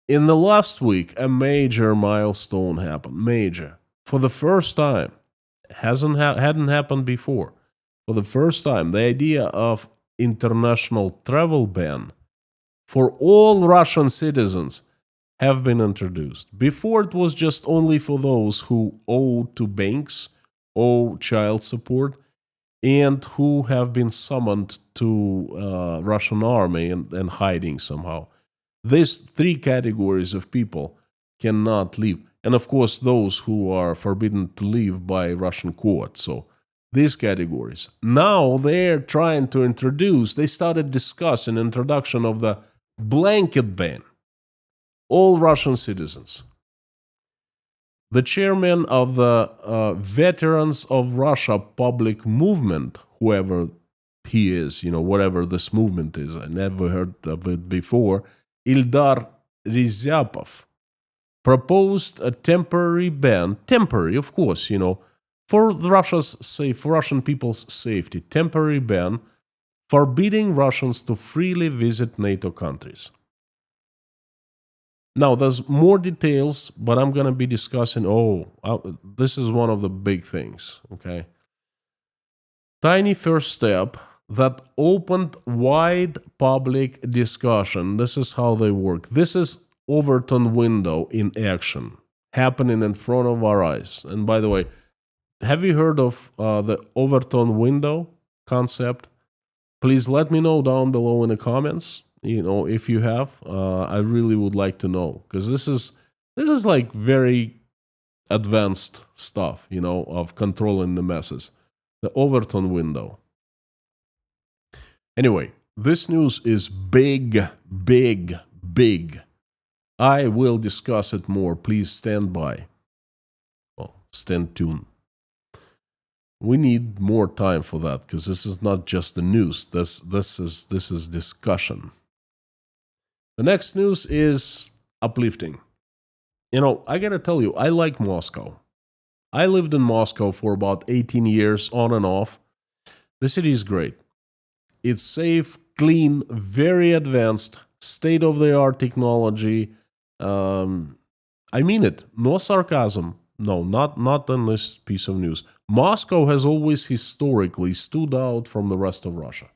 In the last week, a major milestone happened, major. For the first time, hadn't happened before. For the first time, the idea of international travel ban for all Russian citizens have been introduced. Before, it was just only for those who owe to banks, owe child support, and who have been summoned to Russian army and hiding somehow. These 3 categories of people cannot leave. And of course, those who are forbidden to leave by Russian court. So these categories. Now they're trying to introduce, they started discussing introduction of the blanket ban. All Russian citizens. The chairman of the Veterans of Russia public movement, whoever he is, whatever this movement is, I never heard of it before, Ildar Ryzapov, proposed a temporary ban, temporary, of course, for Russian people's safety, temporary ban forbidding Russians to freely visit NATO countries. Now, there's more details, but I'm going to be discussing, this is one of the big things, okay? Tiny first step that opened wide public discussion. This is how they work. This is Overton window in action, happening in front of our eyes. And by the way, have you heard of the Overton window concept? Please let me know down below in the comments. If you have, I really would like to know, because this is like very advanced stuff, of controlling the masses. The Overton window. Anyway, this news is big, big, big. I will discuss it more. Please stand by. Well, stand tuned. We need more time for that, because this is not just the news. This is discussion. The next news is uplifting. I gotta tell you, I like Moscow. I lived in Moscow for about 18 years on and off. The city is great. It's safe, clean, very advanced, state-of-the-art technology. I mean it. No sarcasm. No, not on this piece of news. Moscow has always historically stood out from the rest of Russia.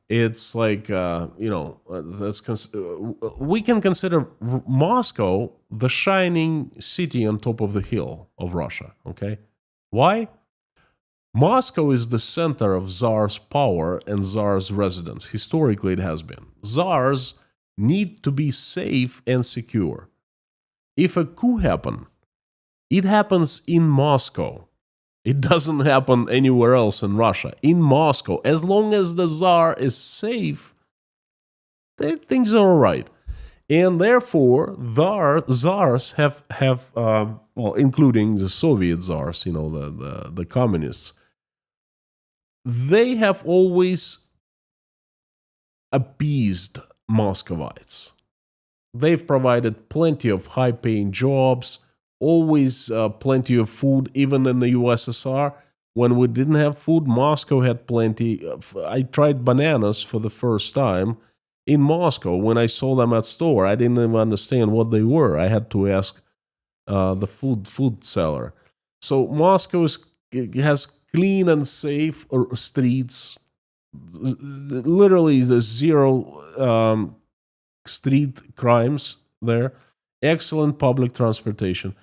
It's like, we can consider Moscow the shining city on top of the hill of Russia, okay? Why? Moscow is the center of Tsar's power and Tsar's residence. Historically, it has been. Tsars need to be safe and secure. If a coup happens, it happens in Moscow. It doesn't happen anywhere else in Russia. In Moscow, as long as the Tsar is safe, things are all right. And therefore, Tsars have including the Soviet Tsars, the communists, they have always appeased Muscovites. They've provided plenty of high-paying jobs, always plenty of food, even in the USSR. When we didn't have food, Moscow had plenty. I tried bananas for the first time in Moscow. When I saw them at store, I didn't even understand what they were. I had to ask the food seller. So Moscow has clean and safe streets. Literally, there's zero street crimes there. Excellent public transportation.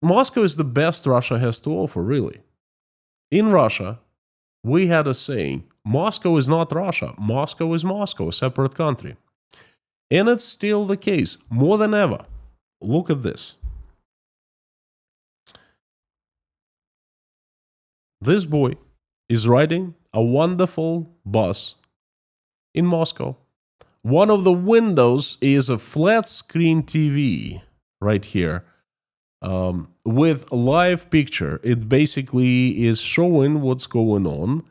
Moscow is the best Russia has to offer, really. In Russia, we had a saying, Moscow is not Russia. Moscow is Moscow, a separate country. And it's still the case, more than ever. Look at this. This boy is riding a wonderful bus in Moscow. One of the windows is a flat screen TV right here with a live picture. It basically is showing what's going on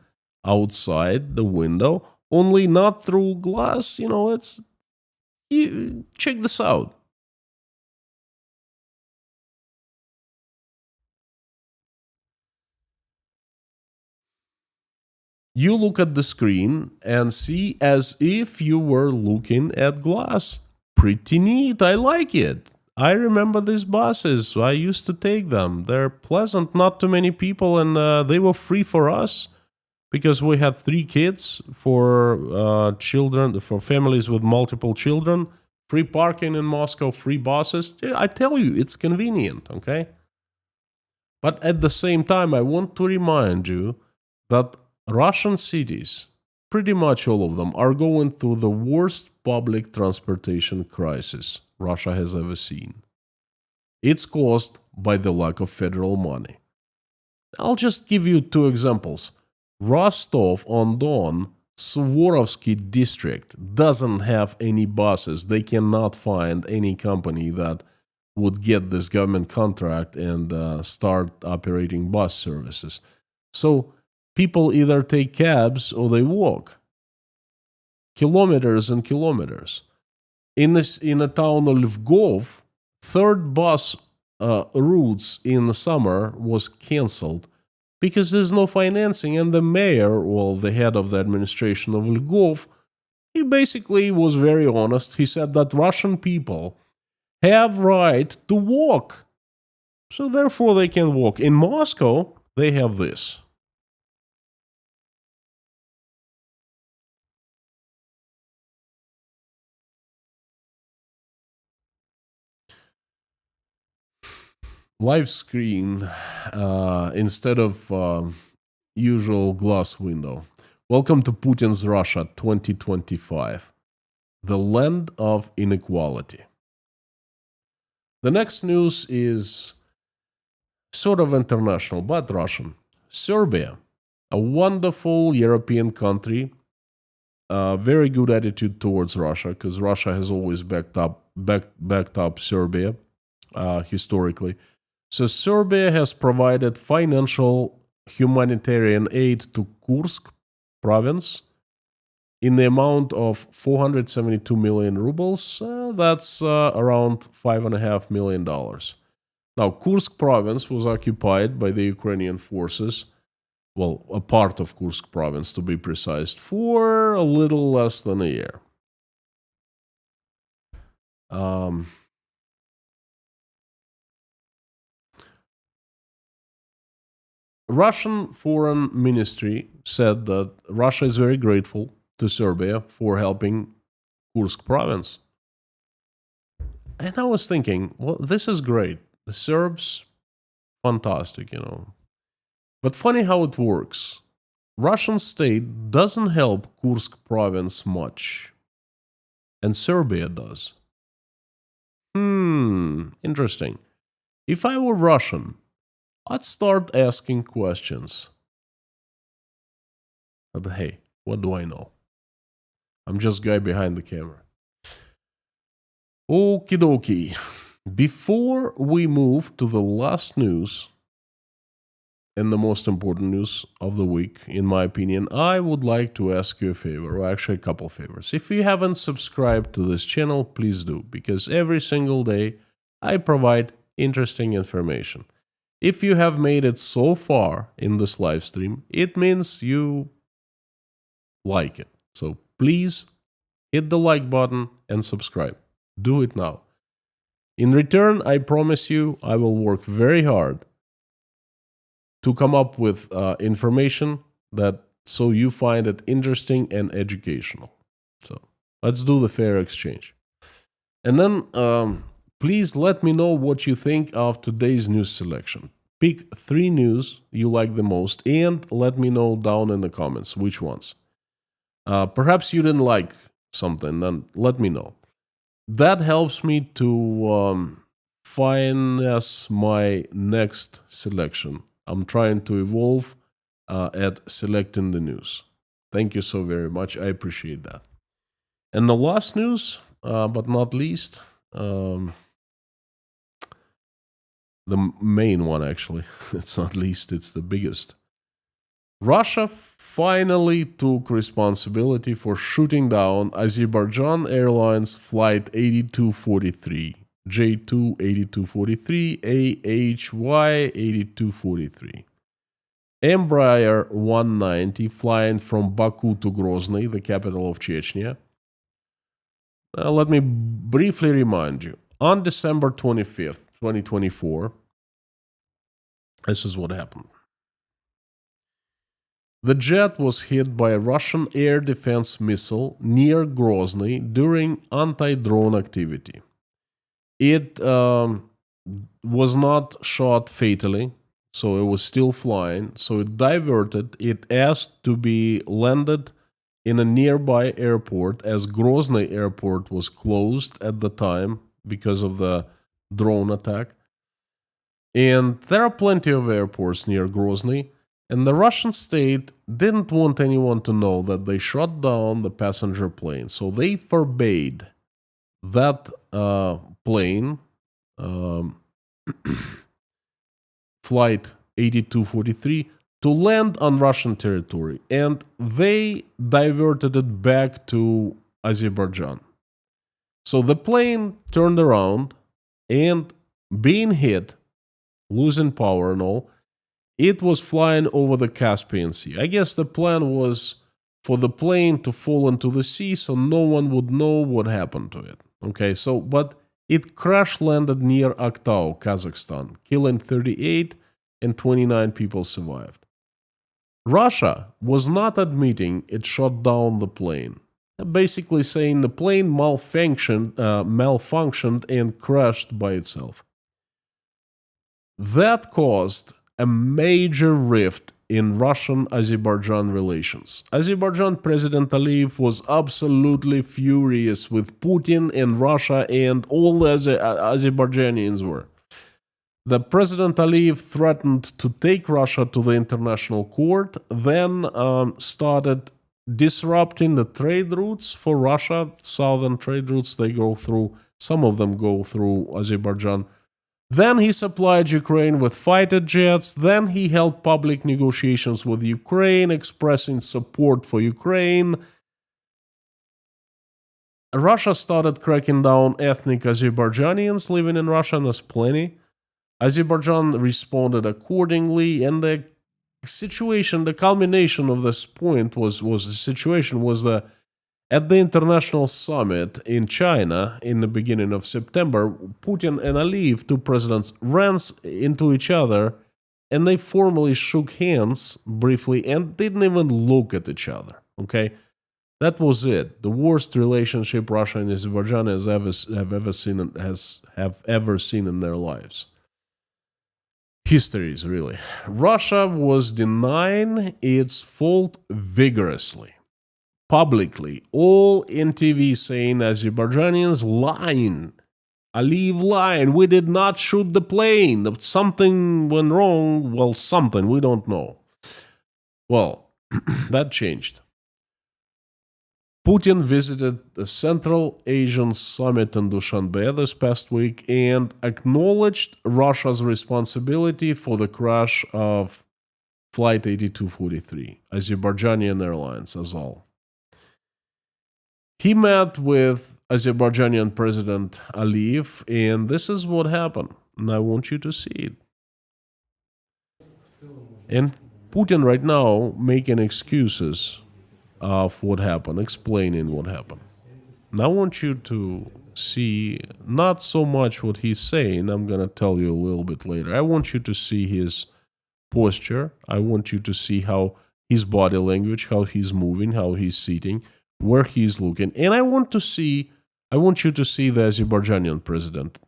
outside the window, only not through glass. Check this out. You look at the screen and see as if you were looking at glass. Pretty neat. I like it. I remember these buses. I used to take them. They're pleasant, not too many people, and they were free for us because we had 3 kids for children, for families with multiple children. Free parking in Moscow, free buses. I tell you, it's convenient, okay? But at the same time, I want to remind you that Russian cities, pretty much all of them, are going through the worst public transportation crisis Russia has ever seen. It's caused by the lack of federal money. I'll just give you 2 examples. Rostov-on-Don, Suvorovsky district doesn't have any buses. They cannot find any company that would get this government contract and start operating bus services. So people either take cabs or they walk. Kilometers and kilometers. In a town of Lvov, 3rd bus routes in the summer was cancelled because there's no financing, and the mayor, the head of the administration of Lvov, he basically was very honest. He said that Russian people have right to walk. So therefore they can walk. In Moscow, they have this. Live screen instead of usual glass window. Welcome to Putin's Russia 2025, the land of inequality. The next news is sort of international, but Russian. Serbia, a wonderful European country, very good attitude towards Russia because Russia has always backed up Serbia historically. So Serbia has provided financial humanitarian aid to Kursk province in the amount of 472 million rubles. That's around $5.5 million. Now, Kursk province was occupied by the Ukrainian forces, well, a part of Kursk province to be precise, for a little less than a year. Russian Foreign Ministry said that Russia is very grateful to Serbia for helping Kursk province. And I was thinking, well, this is great. The Serbs, fantastic, But funny how it works. Russian state doesn't help Kursk province much. And Serbia does. Interesting. If I were Russian, I'd start asking questions. But hey, what do I know? I'm just guy behind the camera. Okie dokie. Before we move to the last news, and the most important news of the week, in my opinion, I would like to ask you a favor, or actually a couple favors. If you haven't subscribed to this channel, please do, because every single day I provide interesting information. If you have made it so far in this live stream, it means you like it. So please hit the like button and subscribe. Do it now. In return, I promise you, I will work very hard to come up with information that so you find it interesting and educational. So let's do the fair exchange. And then please let me know what you think of today's news selection. Pick 3 news you like the most and let me know down in the comments which ones. Perhaps you didn't like something, then let me know. That helps me to finesse my next selection. I'm trying to evolve at selecting the news. Thank you so very much. I appreciate that. And the last news, but not least, the main one actually, it's not least, it's the biggest. Russia finally took responsibility for shooting down Azerbaijan Airlines Flight 8243, J2-8243, AHY-8243. Embraer 190 flying from Baku to Grozny, the capital of Chechnya. Let me briefly remind you. On December 25th, 2024, this is what happened. The jet was hit by a Russian air defense missile near Grozny during anti-drone activity. It was not shot fatally, so it was still flying. So it diverted. It asked to be landed in a nearby airport, as Grozny airport was closed at the time because of the drone attack. And there are plenty of airports near Grozny. And the Russian state didn't want anyone to know that they shot down the passenger plane. So they forbade that plane, Flight 8243, to land on Russian territory. And they diverted it back to Azerbaijan. So the plane turned around and being hit, losing power and all, it was flying over the Caspian Sea. I guess the plan was for the plane to fall into the sea so no one would know what happened to it. Okay, so, but it crash landed near Aktau, Kazakhstan, killing 38 and 29 people survived. Russia was not admitting it shot down the plane, basically saying the plane malfunctioned and crashed by itself. That caused a major rift in Russian-Azerbaijan relations. Azerbaijan President Aliyev was absolutely furious with Putin and Russia, and all the Azerbaijanians were. The President Aliyev threatened to take Russia to the international court, then started disrupting the trade routes for Russia. Southern trade routes, they go through, some of them go through Azerbaijan. Then he supplied Ukraine with fighter jets. Then he held public negotiations with Ukraine, expressing support for Ukraine. Russia started cracking down ethnic Azerbaijanians living in Russia, and there's plenty. Azerbaijan responded accordingly, and the situation, the culmination of this point was that at the international summit in China in the beginning of September, Putin and Aliyev, two presidents, ran into each other, and they formally shook hands briefly and didn't even look at each other. Okay, that was it. The worst relationship Russia and Azerbaijan have ever seen in their lives. Histories, really. Russia was denying its fault vigorously, publicly. All in TV saying Azerbaijanians lying. Aliyev lying. We did not shoot the plane. Something went wrong. Well, something. We don't know. Well, that changed. Putin visited the Central Asian Summit in Dushanbe this past week and acknowledged Russia's responsibility for the crash of Flight 8243, Azerbaijani Airlines, Azal. He met with Azerbaijani President Aliyev, and this is what happened, and I want you to see it. And Putin right now making excuses of what happened, explaining what happened. And I want you to see not so much what he's saying, I'm going to tell you a little bit later. I want you to see his posture. I want you to see how his body language, how he's moving, how he's sitting, where he's looking. And I want you to see the Azerbaijani president.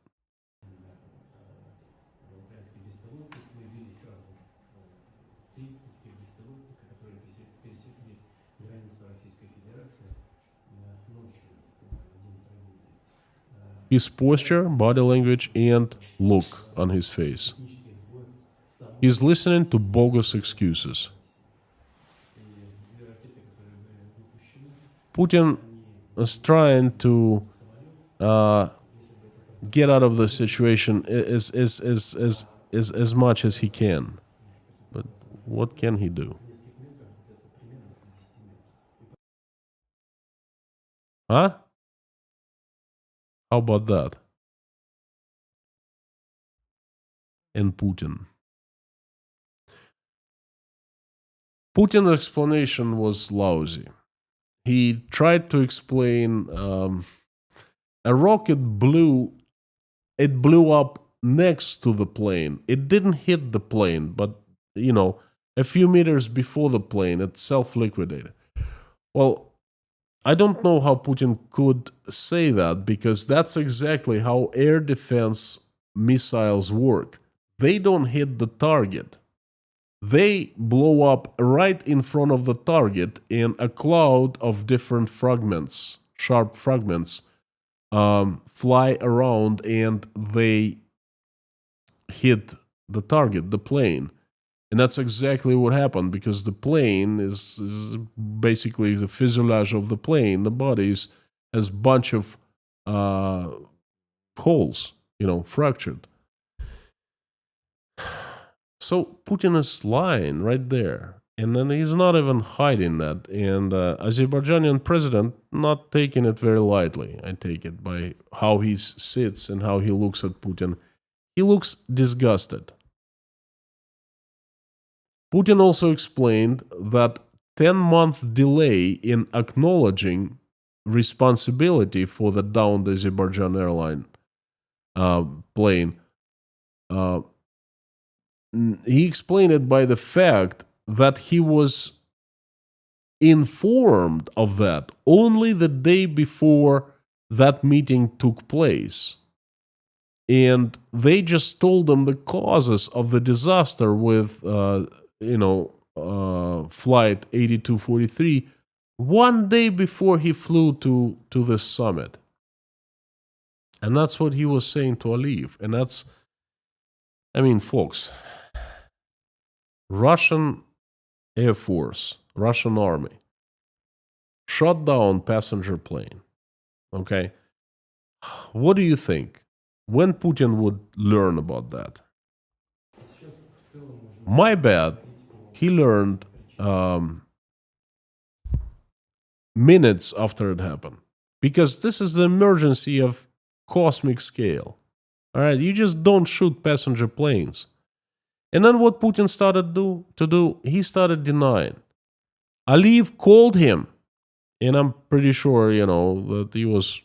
His posture, body language, and look on his face. He's listening to bogus excuses. Putin is trying to get out of the situation as much as he can. But what can he do? Huh? How about that? And Putin. Putin's explanation was lousy. He tried to explain a rocket blew up next to the plane. It didn't hit the plane, but, a few meters before the plane, it self-liquidated. Well, I don't know how Putin could say that, because that's exactly how air defense missiles work. They don't hit the target. They blow up right in front of the target, and a cloud of different fragments, sharp fragments, fly around, and they hit the target, the plane. And that's exactly what happened, because the plane is basically the fuselage of the plane. The body has a bunch of holes, fractured. So Putin is lying right there. And then he's not even hiding that. And Azerbaijani president not taking it very lightly, I take it, by how he sits and how he looks at Putin. He looks disgusted. Putin also explained that 10-month delay in acknowledging responsibility for the downed Azerbaijan airline plane. He explained it by the fact that he was informed of that only the day before that meeting took place. And they just told him the causes of the disaster with flight 8243 one day before he flew to this summit. And that's what he was saying to Aliyev. And that's, I mean, folks, Russian Air Force, Russian Army, shot down passenger plane. Okay? What do you think? When Putin would learn about that? My bet, he learned minutes after it happened. Because this is the emergency of cosmic scale. All right, you just don't shoot passenger planes. And then what Putin started to do, he started denying. Aliyev called him, and I'm pretty sure, that he was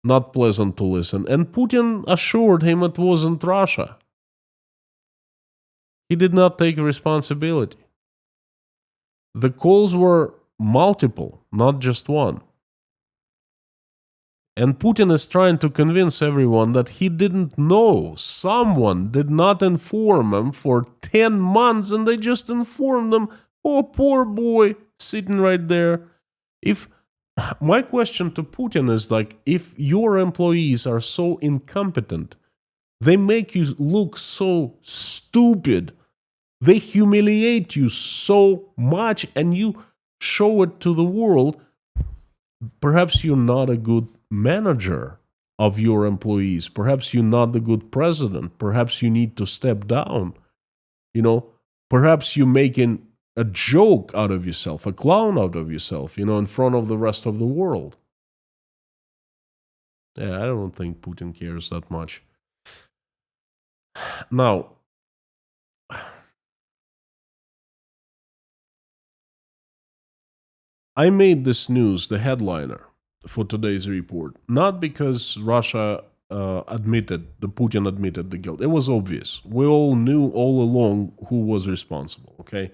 not pleasant to listen. And Putin assured him it wasn't Russia. He did not take responsibility. The calls were multiple, not just one. And Putin is trying to convince everyone that he didn't know. Someone did not inform him for 10 months, and they just informed him, oh, poor boy, sitting right there. My question to Putin is if your employees are so incompetent, they make you look so stupid, they humiliate you so much, and you show it to the world, perhaps you're not a good manager of your employees. Perhaps you're not the good president. Perhaps you need to step down. Perhaps you're making a joke out of yourself, a clown out of yourself, in front of the rest of the world. Yeah, I don't think Putin cares that much. Now, I made this news the headliner for today's report, not because Russia Putin admitted the guilt. It was obvious. We all knew all along who was responsible, okay?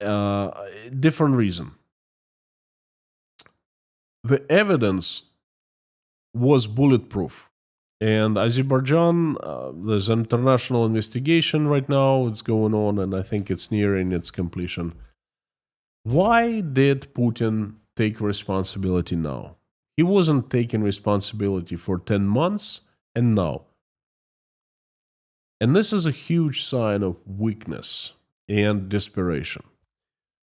Different reason. The evidence was bulletproof. And Azerbaijan, there's an international investigation right now. It's going on, and I think it's nearing its completion. Why did Putin take responsibility now? He wasn't taking responsibility for 10 months, and now. And this is a huge sign of weakness and desperation.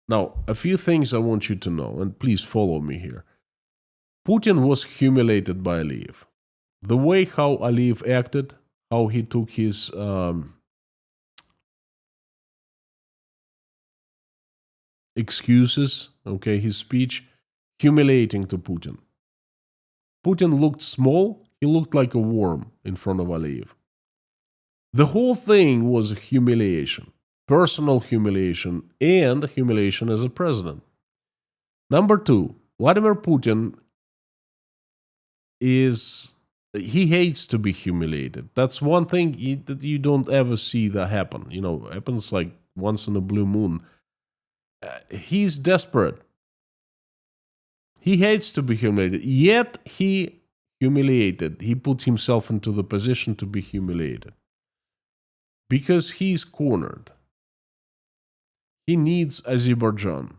Now, a few things I want you to know, and please follow me here. Putin was humiliated by Aliyev. The way how Aliyev acted, how he took his excuses, his speech, humiliating to Putin. Putin looked small. He looked like a worm in front of Aliyev. The whole thing was a humiliation, personal humiliation, and humiliation as a president. Number two, Vladimir Putin he hates to be humiliated. That's one thing that you don't ever see that happen. Happens like once in a blue moon. He's desperate. He hates to be humiliated, yet he humiliated. He put himself into the position to be humiliated because he's cornered. He needs Azerbaijan.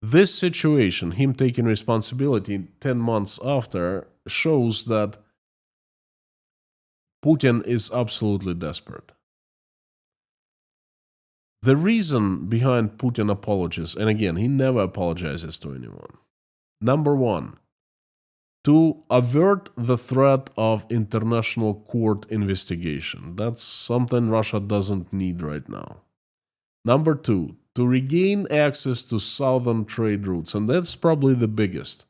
This situation, him taking responsibility 10 months after, shows that Putin is absolutely desperate. The reason behind Putin apologies, and again, he never apologizes to anyone. Number one, to avert the threat of international court investigation. That's something Russia doesn't need right now. Number two, to regain access to southern trade routes, and that's probably the biggest.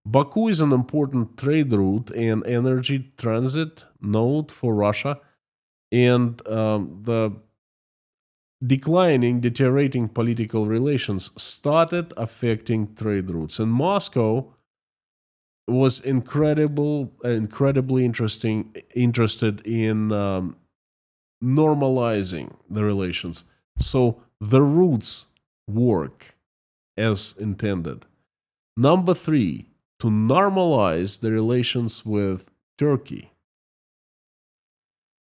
Baku is an important trade route and energy transit node for Russia, and the deteriorating political relations started affecting trade routes. And Moscow was incredibly interested in normalizing the relations. So the routes work as intended. Number three, to normalize the relations with Turkey.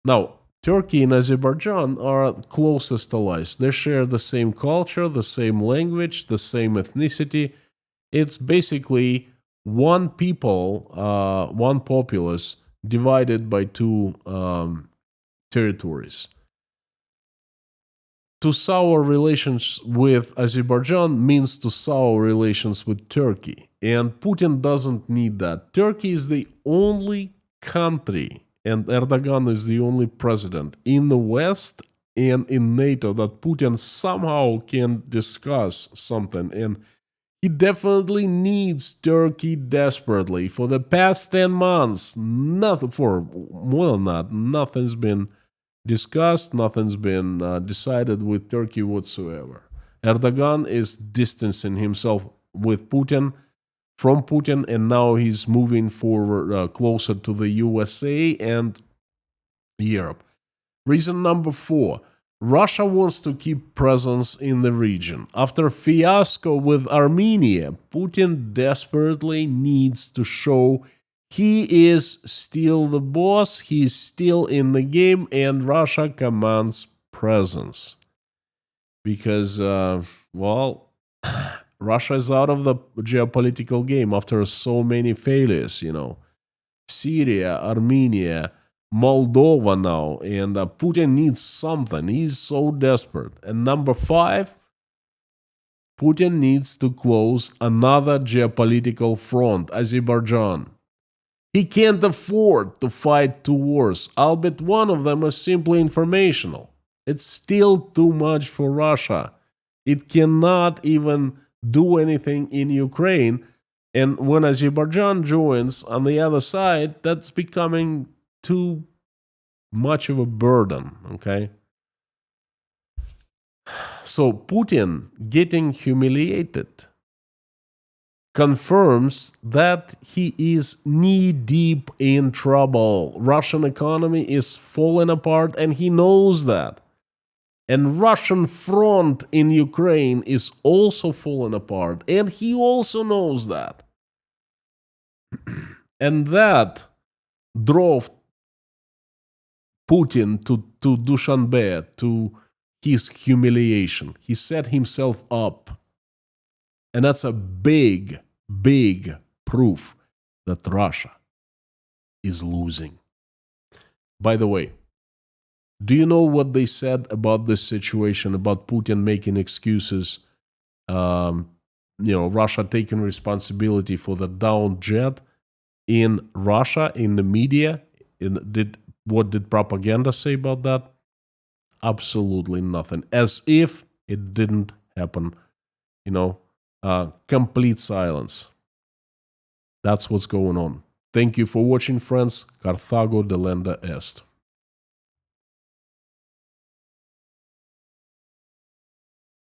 Now, Turkey and Azerbaijan are closest allies. They share the same culture, the same language, the same ethnicity. It's basically one people, one populace divided by two territories. To sour relations with Azerbaijan means to sour relations with Turkey. And Putin doesn't need that. Turkey is the only country, and Erdogan is the only president in the West and in NATO that Putin somehow can discuss something. And he definitely needs Turkey desperately. For the past 10 months, nothing, for more than that, nothing's been discussed, nothing's been decided with Turkey whatsoever. Erdogan is distancing himself with Putin, from Putin, and now he's moving forward closer to the USA and Europe. Reason number 4. Russia wants to keep presence in the region. After fiasco with Armenia, Putin desperately needs to show he is still the boss, he's still in the game, and Russia commands presence. Because, Russia is out of the geopolitical game after so many failures, Syria, Armenia, Moldova now, and Putin needs something. He's so desperate. And number 5, Putin needs to close another geopolitical front, Azerbaijan. He can't afford to fight 2 wars, albeit one of them is simply informational. It's still too much for Russia. It cannot even do anything in Ukraine. And when Azerbaijan joins on the other side, that's becoming too much of a burden, okay? So Putin getting humiliated confirms that he is knee-deep in trouble. Russian economy is falling apart, and he knows that. And Russian front in Ukraine is also falling apart, and he also knows that. And that drove Putin to Dushanbe, to his humiliation. He set himself up. And that's a big, big proof that Russia is losing. By the way, do you know what they said about this situation, about Putin making excuses, Russia taking responsibility for the downed jet? In Russia, in the media, what did propaganda say about that? Absolutely nothing. As if it didn't happen, complete silence. That's what's going on. Thank you for watching, friends. Carthago delenda est.